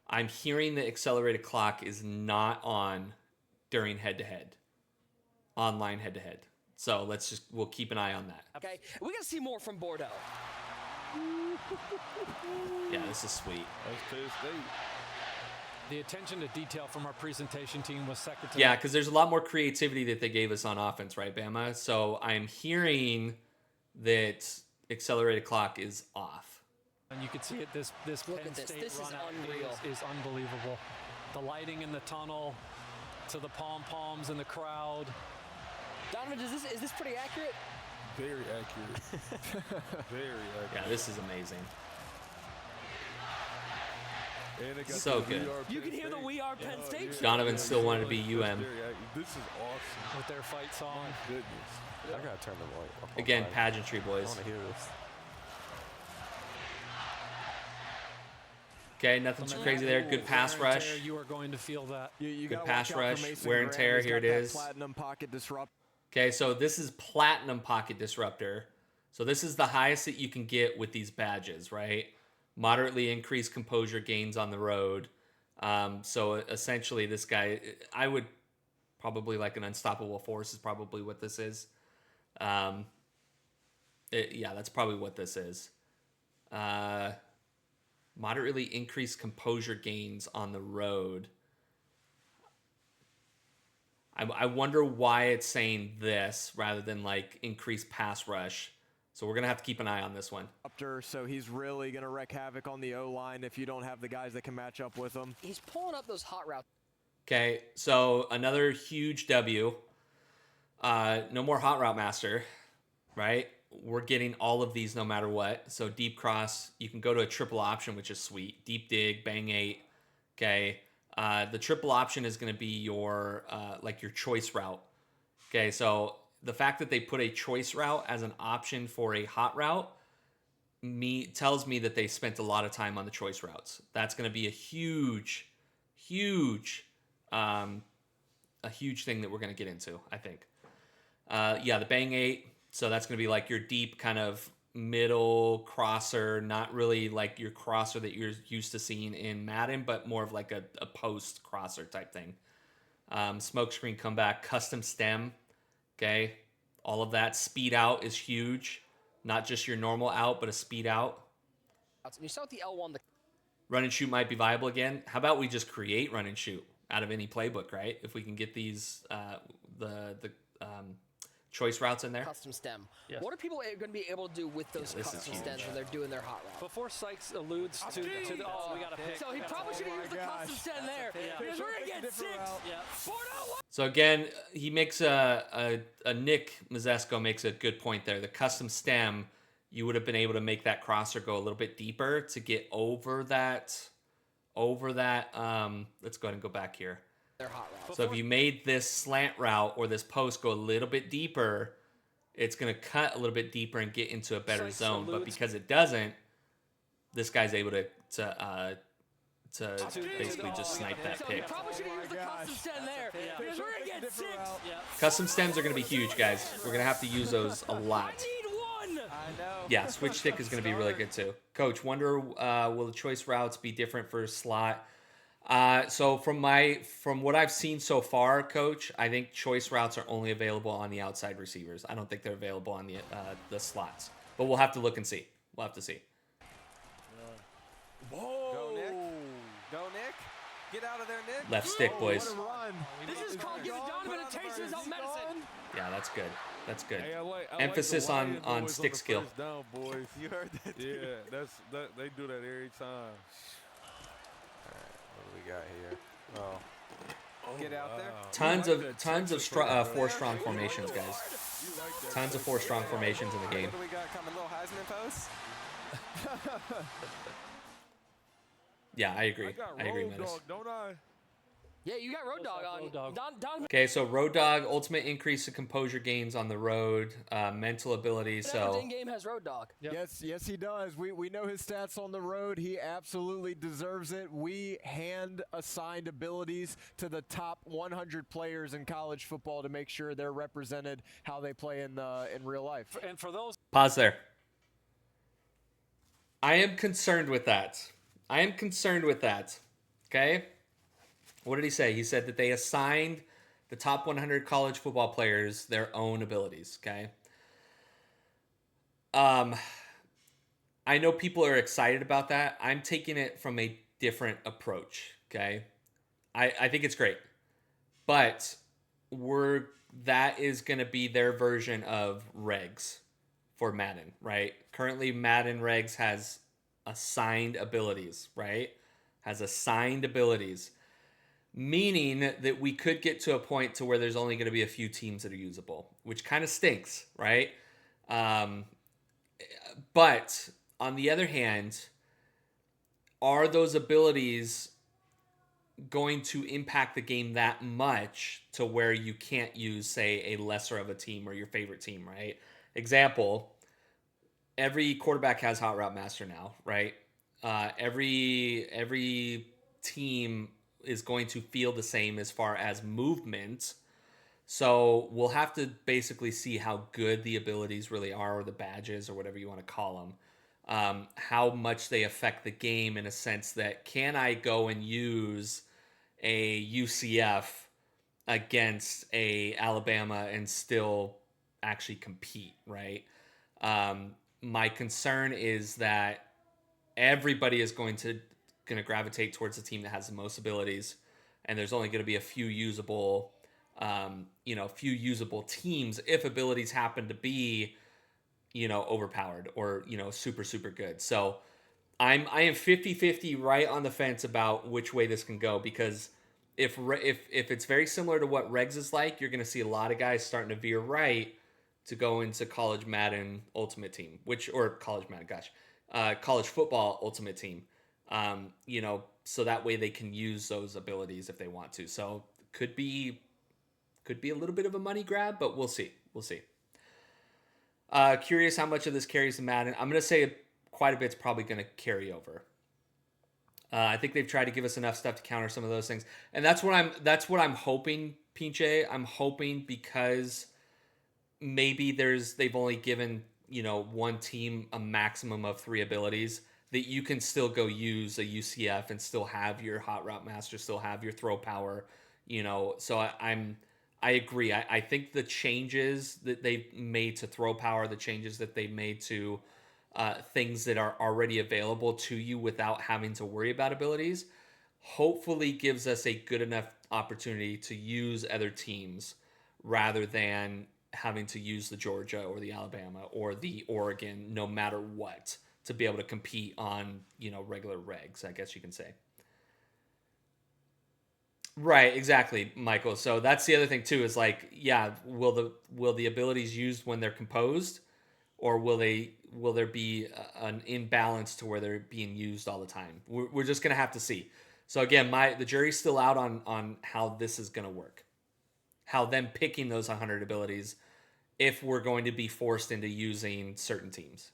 I'm hearing the accelerated clock is not on during head-to-head, online head-to-head. So we'll keep an eye on that. okay? We gotta see more from Bordeaux. Yeah, this is sweet. That's Penn State. The attention to detail from our presentation team was second to Yeah, none. because there's a lot more creativity that they gave us on offense, right, Bama? So I'm hearing that accelerated clock is off. And you can see it. This Look Penn at this. State This is run out unreal. is unbelievable. The lighting in the tunnel, to the pom-poms in the crowd. Donovan, is this pretty accurate? Very accurate. Very accurate. Yeah, this is amazing. And they got So the good. We Are You Penn can hear the State. We Are Penn State chant. Donovan still wanted to be That's UM. very accurate. This is awesome. With their fight song. Goodness. I gotta turn the light up. Again, on. pageantry, I boys. want to hear this. Okay, nothing too crazy there. Good pass Wear and rush. tear, You are going to feel that. You Good gotta pass watch out for rush, Mason wear and Graham. tear, He's here got it that is. Platinum pocket disrupt. Okay, so this is Platinum Pocket Disruptor. So this is the highest that you can get with these badges, right? Moderately increased composure gains on the road. So essentially this guy, I would probably like an unstoppable force is probably what this is. Yeah, that's probably what this is. Moderately increased composure gains on the road. I wonder why it's saying this rather than like increased pass rush. So we're going to have to keep an eye on this one. So he's really going to wreak havoc on the O-line if you don't have the guys that can match up with him. He's pulling up those hot routes. Okay, so another huge W. No more Hot Route Master, right? We're getting all of these no matter what. So deep cross, you can go to a triple option, which is sweet. Deep dig, bang 8. Okay. The triple option is going to be your like your choice route. Okay, so the fact that they put a choice route as an option for a hot route tells me that they spent a lot of time on the choice routes. That's going to be a huge thing that we're going to get into, I think. Yeah, the bang 8. So that's going to be like your deep kind of middle crosser, not really like your crosser that you're used to seeing in Madden, but more of like a post crosser type thing. Smoke screen comeback, custom stem. Okay. All of that. Speed out is huge. Not just your normal out, but a speed out. And you saw with the L1, the Run and shoot might be viable again. How about we just create run and shoot out of any playbook, right? If we can get these, the choice routes in there. custom stem. Yes. What are people going to be able to do with those this is custom huge. stems when they're doing their hot route? Before Sykes alludes to the oh, we got to pick. So he probably should have used the custom stem there because we're going to get 6. Yeah. Bordeaux. So again, he makes a Nick Mazesco makes a good point there. The custom stem, you would have been able to make that crosser go a little bit deeper to get over that. Let's go ahead and go back here. Their hot route. So if you made this slant route or this post go a little bit deeper, it's going to cut a little bit deeper and get into a better Sykes zone. But alludes- because it doesn't, this guy's able to basically just snipe that So he pick. probably should have used the custom stem there because we're going to get 6. Custom stems are going to be huge, guys. We're going to have to use those a lot. I need 1. I know. Yeah, switch stick is going to be really good too. Coach, wonder will the choice routes be different for slot? So from what I've seen so far, Coach, I think choice routes are only available on the outside receivers. I don't think they're available on the slots. But we'll have to look and see. We'll have to see. Go, Nick. Go, Nick. Get out of there, Nick. Left stick, boys. What a run. This is called giving Donovan a taste of his own medicine. Yeah, that's good. That's good. Hey, I Emphasis like on- the on Lions stick the skill. first Down, boys. You heard that? Yeah, they do that every time. What do we we got here? Oh. Get out there. Tons of 4-strong formations, guys. Tons of 4-strong formations in the game. What do we got coming? Little Heisman posts? Yeah, I agree. I agree, Road Menace. Dog, don't I? Yeah, you got Road Dog on. Road Dog. Don Okay, so Road Dog, ultimate increase of composure gains on the road, mental ability. So in game has Road Dog. Yep. Yes, he does. We know his stats on the road. He absolutely deserves it. We hand assigned abilities to the top 100 players in college football to make sure they're represented how they play in real life. And for those pause there. I am concerned with that. Okay? What did he say? He said that they assigned the top 100 college football players their own abilities, okay? I know people are excited about that. I'm taking it from a different approach, okay? I think it's great. But that is going to be their version of regs for Madden, right? Currently, Madden regs has assigned abilities, right? Has assigned abilities. Meaning that we could get to a point to where there's only going to be a few teams that are usable, which kind of stinks, right? But on the other hand, are those abilities going to impact the game that much to where you can't use, say, a lesser of a team or your favorite team, right? Example, every quarterback has Hot Route Master now, right? Every team is going to feel the same as far as movement. So we'll have to basically see how good the abilities really are, or the badges, or whatever you want to call them. How much they affect the game, in a sense that, can I go and use a UCF against a Alabama and still actually compete, right? My concern is that everybody is going to gravitate towards the team that has the most abilities, and there's only going to be a few usable teams if abilities happen to be overpowered or super good. So I am 50-50 right on the fence about which way this can go, because if it's very similar to what regs is like, you're going to see a lot of guys starting to veer right to go into college Madden Ultimate Team, college football Ultimate Team. So that way they can use those abilities if they want to. So could be a little bit of a money grab, but we'll see. Curious how much of this carries the Madden. I'm going to say quite a bit's probably going to carry over. I think they've tried to give us enough stuff to counter some of those things, and that's what I'm hoping, Pinche. I'm hoping, because maybe they've only given one team a maximum of 3 abilities, that you can still go use a UCF and still have your Hot Route Master, still have your throw power, So I agree. I think the changes that they've made to throw power, the changes that they made to things that are already available to you without having to worry about abilities, hopefully gives us a good enough opportunity to use other teams rather than having to use the Georgia or the Alabama or the Oregon, no matter what, to be able to compete on, regular regs, I guess you can say. Right, exactly, Michael. So that's the other thing too, is like, yeah, will the abilities used when they're composed, or will there be an imbalance to where they're being used all the time? We're just gonna have to see. So again, the jury's still out on how this is gonna work, how them picking those 100 abilities, if we're going to be forced into using certain teams.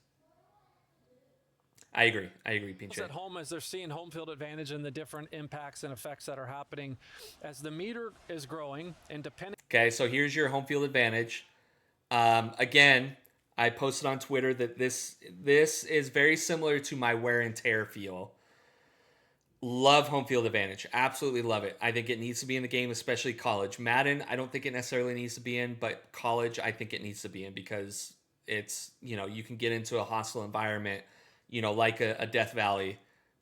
I agree, Pinche. at home, as they're seeing home field advantage and the different impacts and effects that are happening as the meter is growing, and depending. Okay, so here's your home field advantage. Again, I posted on Twitter that this is very similar to my wear and tear feel. Love home field advantage. Absolutely love it. I think it needs to be in the game, especially college. Madden, I don't think it necessarily needs to be in, but college, I think it needs to be in, because it's, you can get into a hostile environment, like a Death Valley,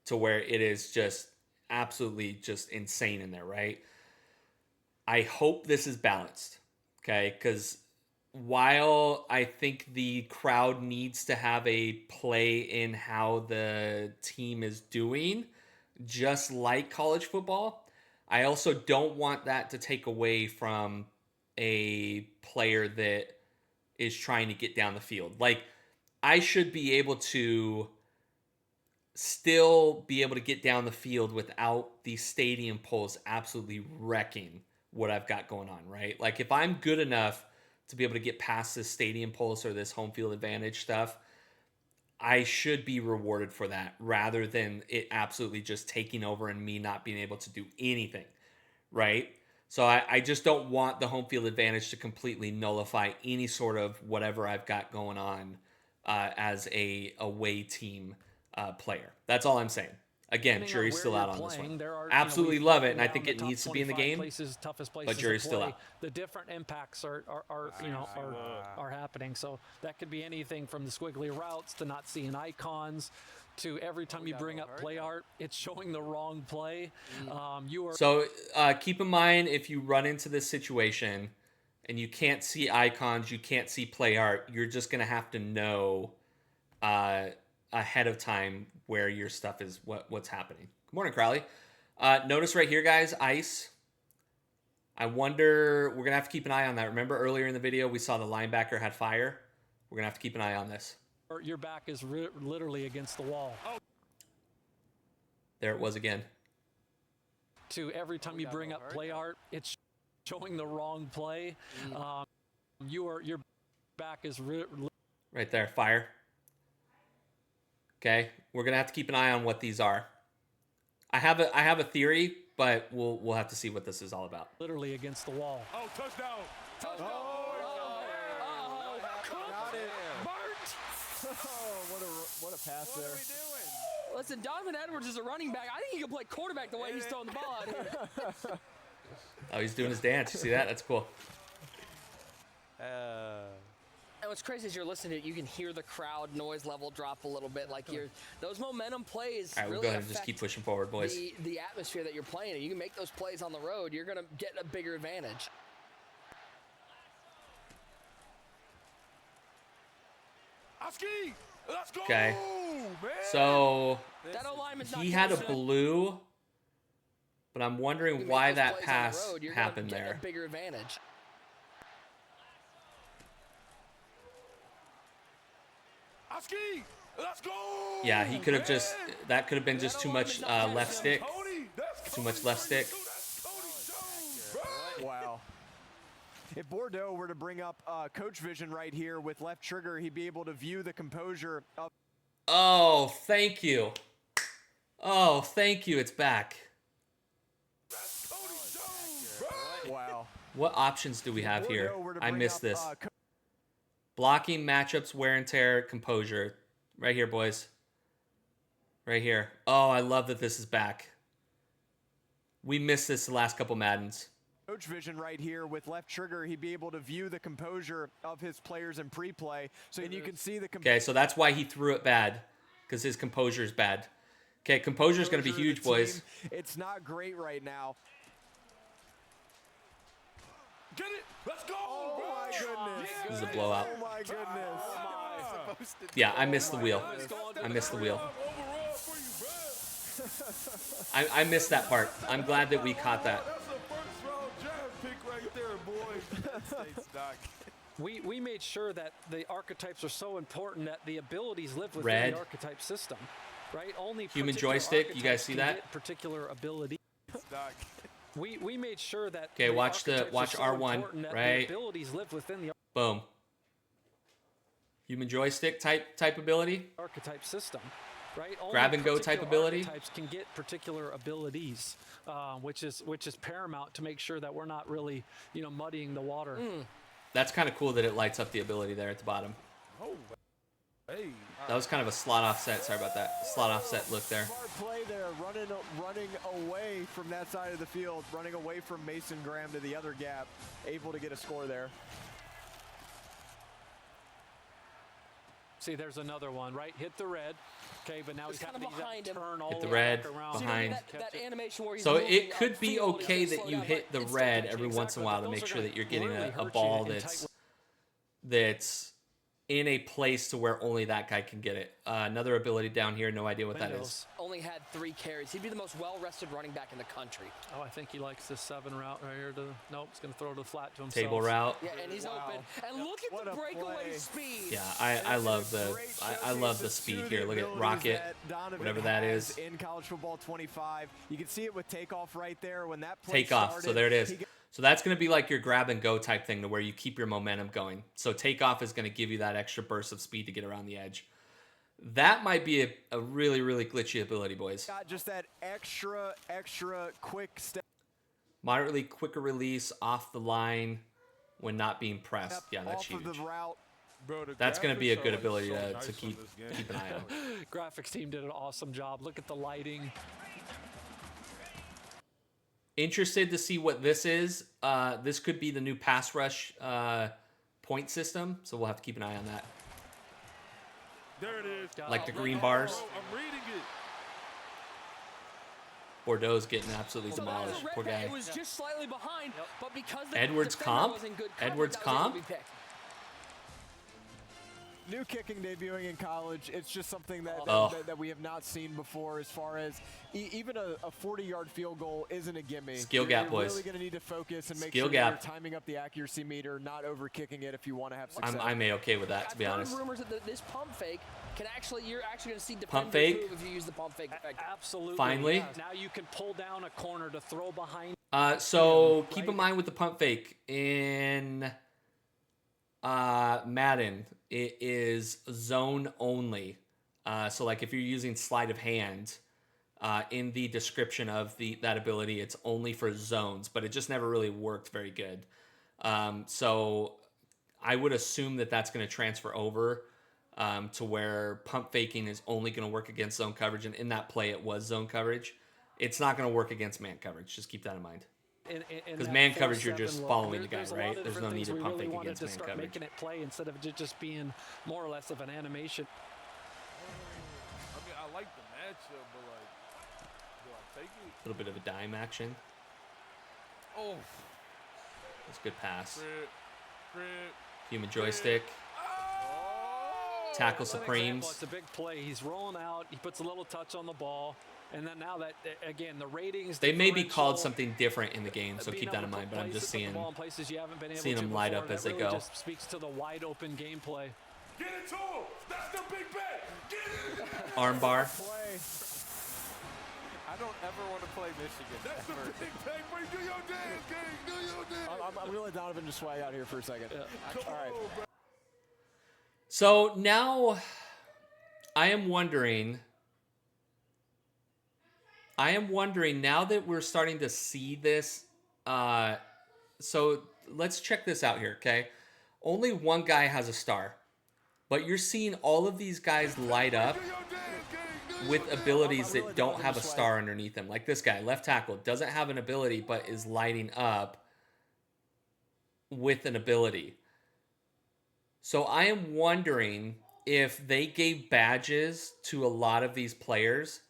to where it is just absolutely just insane in there, right? I hope this is balanced, okay? Because while I think the crowd needs to have a play in how the team is doing, just like college football. I also don't want that to take away from a player that is trying to get down the field. Like, I should be able to still be able to get down the field without these stadium poles absolutely wrecking what I've got going on, right? Like, if I'm good enough to be able to get past this stadium post or this home field advantage stuff, I should be rewarded for that rather than it absolutely just taking over and me not being able to do anything, right? So I just don't want the home field advantage to completely nullify any sort of whatever I've got going on as a away team player. That's all I'm saying. Again, jury's still out on this one. Absolutely love it, and I think it needs to be in the game. But jury's still out. The different impacts are happening. So that could be anything from the squiggly routes to not seeing icons to every time you bring up play art, it's showing the wrong play. So keep in mind, if you run into this situation and you can't see icons, you can't see play art, you're just going to have to know ahead of time where your stuff is, what's happening. Good morning, Crowley. Notice right here, guys, ice. I wonder, we're going to have to keep an eye on that. Remember earlier in the video, we saw the linebacker had fire. We're going to have to keep an eye on this. Your back is literally against the wall. There it was again. To every time you bring up play art, it's showing the wrong play. Your back is right there, fire. Okay, we're gonna have to keep an eye on what these are. I have a theory, but we'll have to see what this is all about. Literally against the wall. Oh, touchdown! Touchdown! Got it. What a pass there. Listen, Donovan Edwards is a running back. I think he can play quarterback the way he's throwing the ball out here. Oh, he's doing his dance. You see that? That's cool. And what's crazy is you're listening to it, you can hear the crowd noise level drop a little bit. Like those momentum plays all right, we'll really go ahead and just keep pushing forward, boys. The atmosphere that you're playing in. You can make those plays on the road, you're going to get a bigger advantage. Let's go! Okay. Man. So That O-lineman's not he had a catching it. blue, but I'm You wondering make why those that plays on the pass road, you're gonna happened get there. A bigger advantage. Let's go! Yeah, he could have just, that could have been just too much left stick. Too much left stick. Wow. If Bordeaux were to bring up coach vision right here with left trigger, he'd be able to view the composure of... Oh, thank you. Oh, thank you. It's back. Wow. What options do we have here? Bordeaux were to I bring missed up, this. Blocking, matchups, wear and tear, composure. Right here, boys. Right here. Oh, I love that this is back. We missed this the last couple Maddens. Coach vision right here with left trigger, he'd be able to view the composure of his players in pre-play. So you can see the Okay, so that's why he threw it bad, because his composure is bad. Okay, composure is going to be huge, boys. It's not great right now. Get it! Let's go! Oh my goodness. This is a blowout. Oh my goodness. Yeah, I missed the wheel. I missed the wheel. I missed that part. I'm glad that we caught that. That's a first round draft pick right there, boy. We made sure that the archetypes are so important that the abilities live within Red. the archetype system, right? Only Human particular joystick, you guys archetypes see can that? get particular ability. We made sure that Okay, the watch archetypes are so R1, important that right? the abilities live within the Boom. Human joystick type ability. archetype system, right? Only Grab and go particular type ability? archetypes can get particular abilities, which is paramount to make sure that we're not really, muddying the water. That's kind of cool that it lights up the ability there at the bottom. Oh, hey. That was kind of a slot offset. Sorry about that. Slot offset look there. Smart play there, running away from that side of the field, running away from Mason Graham to the other gap, able to get a score there. See, there's another one, right? Hit the red. Okay, but now It's he's kind of having to behind him. turn all Hit the way red, back around. behind. That animation where he's So moving it could be upfield, okay he's that gonna you slow hit down, the but red it's every once in a Exactly, while but to make those are sure that gonna you're getting really a hurt you ball in that's in a place to where only that guy can get it. Another ability down here, no idea what that is. Only had 3 carries. He'd be the most well-rested running back in the country. Oh, I think he likes this 7 route right here. Nope, he's going to throw to the flat to himself. Table route. Yeah, and he's open. And look at the breakaway speed. Yeah, I love the I love the speed here. Look at Rocket, whatever that is. In college football 25, you can see it with takeoff right there when that play Takeoff. started, So there it is. So that's going to be like your grab and go type thing to where you keep your momentum going. So takeoff is going to give you that extra burst of speed to get around the edge. That might be a really, really glitchy ability, boys. Got just that extra quick step. Moderately quicker release off the line when not being pressed. Yeah, that's off huge. Of the route. Bro, the That's going to be a graphics good are, like, ability so to nice on keep this game. an eye on. Graphics team did an awesome job. Look at the lighting. Interested to see what this is. This could be the new pass rush point system, so we'll have to keep an eye on that. There it is. Like the green bars. Bro, I'm reading it. Bordeaux's getting absolutely So that was demolished. a red Poor tag. guy. It was just slightly behind, but because the Edwards defender comp? was in good cover, Edwards that was able to comp? be picked. New kicking debuting in college. It's just something that Oh. that we have not seen before. As far as even a 40-yard field goal isn't a gimme. Skill gap, You're boys. really going to need to focus and make Skill sure gap. that you're timing up the accuracy meter, not over kicking it if you want to have success. I'm A-okay with that, to be I've honest. heard rumors that this pump fake you're actually going to see Pump defenders fake? move if you use the pump fake effect. Absolutely. Finally. Yeah. Now you can pull down a corner to throw behind. So keep in mind with the pump fake in Madden, it is zone only. So like if you're using sleight of hand, in the description of that ability, it's only for zones, but it just never really worked very good. So I would assume that that's going to transfer over to where pump faking is only going to work against zone coverage, and in that play it was zone coverage. It's not going to work against man coverage. Just keep that in mind. Because man coverage, you're just following the guy, right? There's no need to pump fake against man coverage. Making it play instead of just being more or less of an animation. I mean, I like the matchup, but like, do I take it? A little bit of a dime action. Oh, That's a good pass. crib. Human joystick. Tackle That's an supremes. example. It's a big play. He's rolling out. He puts a little touch on the ball. And then now that, again, the ratings. They may be called differential, something different in the game, so being keep that able in to mind. But I'm just put the seeing. ball in places you haven't been able seeing to them light before. up as That they really go. just speaks to the wide open gameplay. Get it to him. That's the big bet. Get it. Armbar. Play. I don't ever want to play Michigan. That's the ever. big bet. Bring do your dance, gang. Do your dance. I'm going to let Donovan just swag out here for a second. All right. So now, I am wondering now that we're starting to see this. So let's check this out here, okay? Only one guy has a star, but you're seeing all of these guys light up Do your dance, gang. Do with your abilities that don't have a star underneath them. Like this guy, left tackle, doesn't have an ability, but is lighting up with an ability. So I am wondering if they gave badges to a lot of these players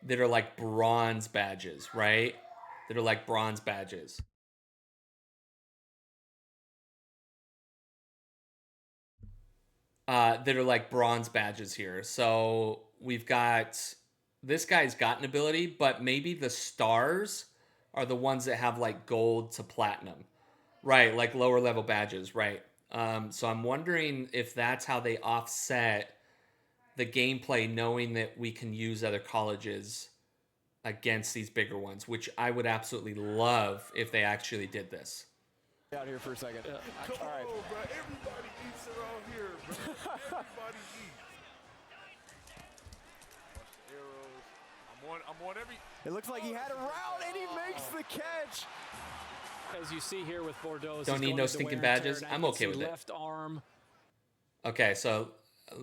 that are like bronze badges, right? That are like bronze badges. That are like bronze badges here. So we've got this guy's got an ability, but maybe the stars are the ones that have like gold to platinum, right? Like lower level badges, right? So I'm wondering if that's how they offset the gameplay, knowing that we can use other colleges against these bigger ones, which I would absolutely love if they actually did this. Out here for a second. Come All right. on, bro. Everybody eats around here, bro. Everybody eats. Watch the arrows. I'm on every. It looks like he had a route and he makes the catch. As you see here with Bordeaux. Don't need no stinking badges. I'm okay with it. Left arm. Okay, so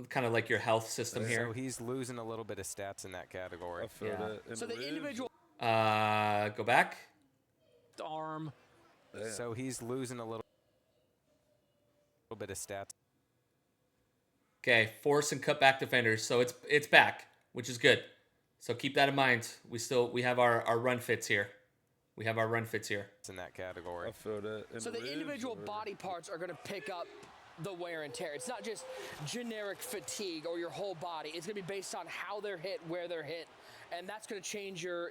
kind of like your health system So here. he's losing a little bit of stats in that category. I feel Yeah. that. And So the ribs, individual Go back. Arm. Damn. So he's losing a little bit of stats. Okay, force and cut back defenders. So it's back, which is good. So keep that in mind. We have our run fits here. We have our run fits here. In that category. I feel that. And So the ribs, individual bro. body parts are going to pick up the wear and tear. It's not just generic fatigue or your whole body. It's going to be based on how they're hit, where they're hit, and that's going to change your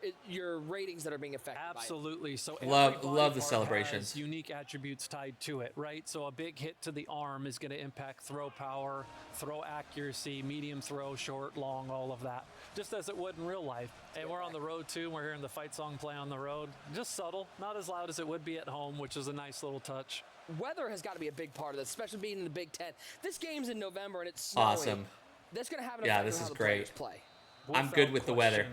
ratings that are being affected Absolutely. So Love every the body part celebrations. has unique attributes tied to it, right? So a big hit to the arm is going to impact throw power, throw accuracy, medium throw, short, long, all of that. Just as it would in real life. And we're on the road too. We're hearing the fight song play on the road. Just subtle, not as loud as it would be at home, which is a nice little touch. Weather has got to be a big part of this, especially being in the Big Ten. This game's in November and it's snowing. Awesome. That's going to have an Yeah, effect this on how is the great. players play. I'm good with the weather.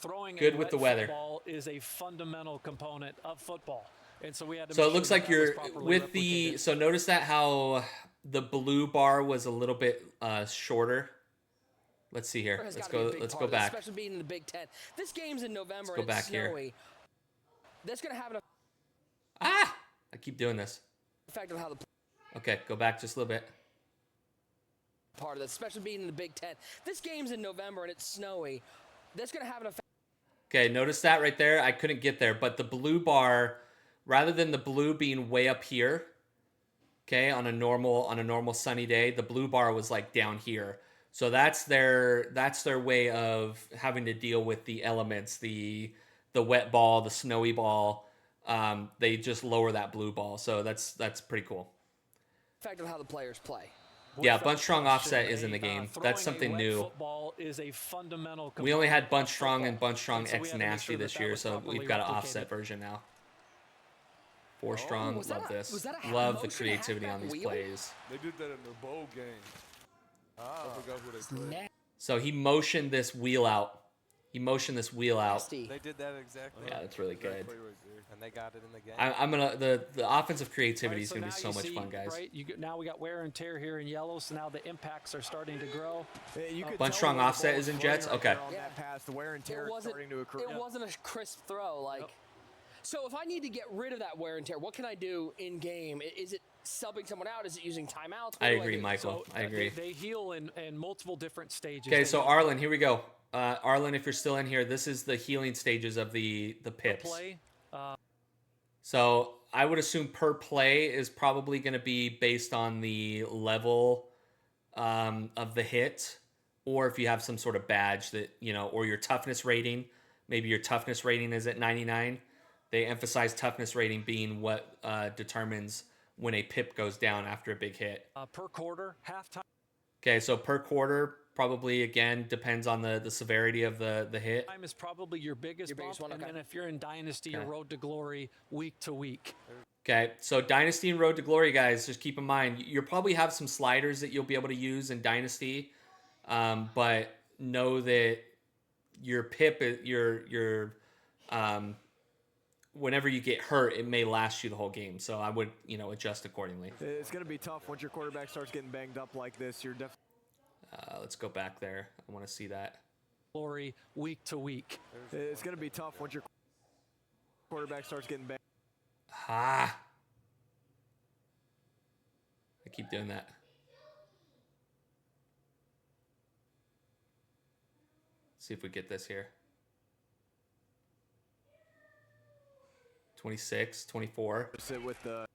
Throwing Good a with the wet weather. Football is a fundamental component of football, and so we had to. So make it looks sure like that was you're properly with the. replicated. So notice that how the blue bar was a little bit shorter. Let's see here. Has Let's gotta be a go. big Let's part go of this, back. especially being in the Big Ten. This game's in November go and it's back here. snowy. That's going to have an Ah! I keep doing this. effect on how the Okay, go back just a little bit. part of this, especially being in the Big Ten. This game's in November and it's snowy. That's going to have an effect. Okay, notice that right there. I couldn't get there, but the blue bar, rather than the blue being way up here, okay, on a normal sunny day, the blue bar was like down here. So that's their way of having to deal with the elements, the wet ball, the snowy ball. They just lower that blue ball. So that's pretty cool. Effect on how the players play. Yeah, bunch strong offset is in the game. That's Throwing a something wet new. Football is a fundamental. We only had component bunch of strong and football. bunch strong And so we X had to make nasty sure this that year, was so properly we've got an replicated. offset version now. 4 strong, was that love a- this. was that a Love the motion creativity on halfback these wheel? plays. They did that in the bowl game. I forgot who they played. So he motioned this wheel out. He motioned this wheel out. Nasty. They did that exactly. Yeah, that's really good. Play right there. And they got it in the game. I'm gonna the offensive creativity Right, is gonna be now so you much see, fun, guys. Right, now we got wear and tear here in yellow, so now the impacts are starting to grow. You could Bunch tell strong where the offset ball is in floating Jets? right Okay. there on Yeah. that pass, the wear and tear It wasn't, starting to occur. it wasn't a crisp throw. Like, so if I need to get rid of that wear and tear, what can I do in game? Is it subbing someone out? Is it using timeouts? What I do agree, do? Michael. So I agree. They heal in multiple different stages. Okay, They so heal Arlen, here we go. Arlen, if you're still in here, this is the healing stages of the pips. play. So I would assume per play is probably going to be based on the level of the hit, or if you have some sort of badge that, or your toughness rating. Maybe your toughness rating is at 99. They emphasize toughness rating being what determines when a pip goes down after a big hit. Per quarter, halftime. Okay, so per quarter, probably again depends on the severity of the hit. Time is probably your biggest Your bump, biggest one, and okay. then if you're in Dynasty, your Okay. road to glory week to week. Okay, so Dynasty and Road to Glory, guys, just keep in mind, you'll probably have some sliders that you'll be able to use in Dynasty, but know that your pip, whenever you get hurt, it may last you the whole game. So I would, adjust accordingly. It's going to be tough once your quarterback starts getting banged up like this. You're definitely. Let's go back there. I want to see that. Glory week to week. It's going to be tough once your quarterback starts getting banged. Ah! I keep doing that. See if we get this here. 26, 24. Sit with the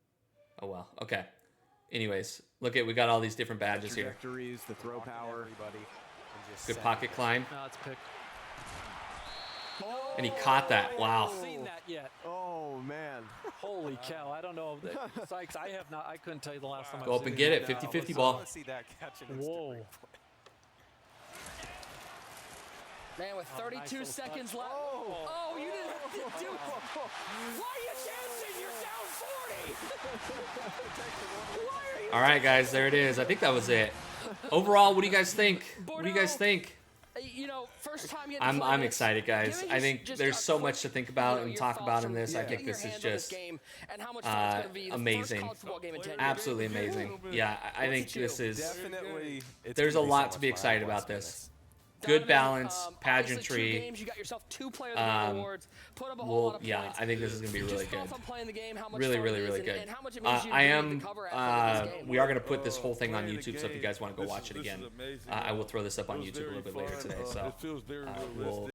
Oh, well. Okay. Anyways, we got all these different badges here. trajectories, the throw power. Everybody and just Good set pocket climb. No, it's picked. And he caught that. Wow. Seen that yet? Oh, man. Holy cow! I don't know. Sykes, I have not. I couldn't tell you the last time. Go I've up and seen get it. it. 50-50 I ball. want to see that catch an instant Whoa. replay. Man, with 32 little seconds touch. left. Oh, you didn't have to do it. Why are you dancing? You're down 40. Why are you? All right, guys. There it is. I think that was it. Overall, what do you guys think? What do you guys think? First time you I'm excited, guys. I think there's so much to think about and your talk thoughts about in from this. I getting think your this is hands on this just game and how much fun it's gonna be. The amazing. First college football game in 10 years. Absolutely amazing. Yeah, I think this is. Definitely. it's There's gonna a be lot so to be much fun excited to about watch this. Donovan, Good balance, obviously 2 pageantry. games, you got yourself 2 Player of the Game awards. Put up a whole lot of Yeah, points. I think this is gonna be really Just good. from playing the game, how much Really, fun really, it is really and- good. and how much it means you I to am. the cover after this game. We are gonna put this whole thing on Playing the YouTube, so if you game, guys want to go this watch is- it this is again, amazing, I will man. throw this up on It was YouTube a little very bit later fun. today. So it feels very we'll realistic.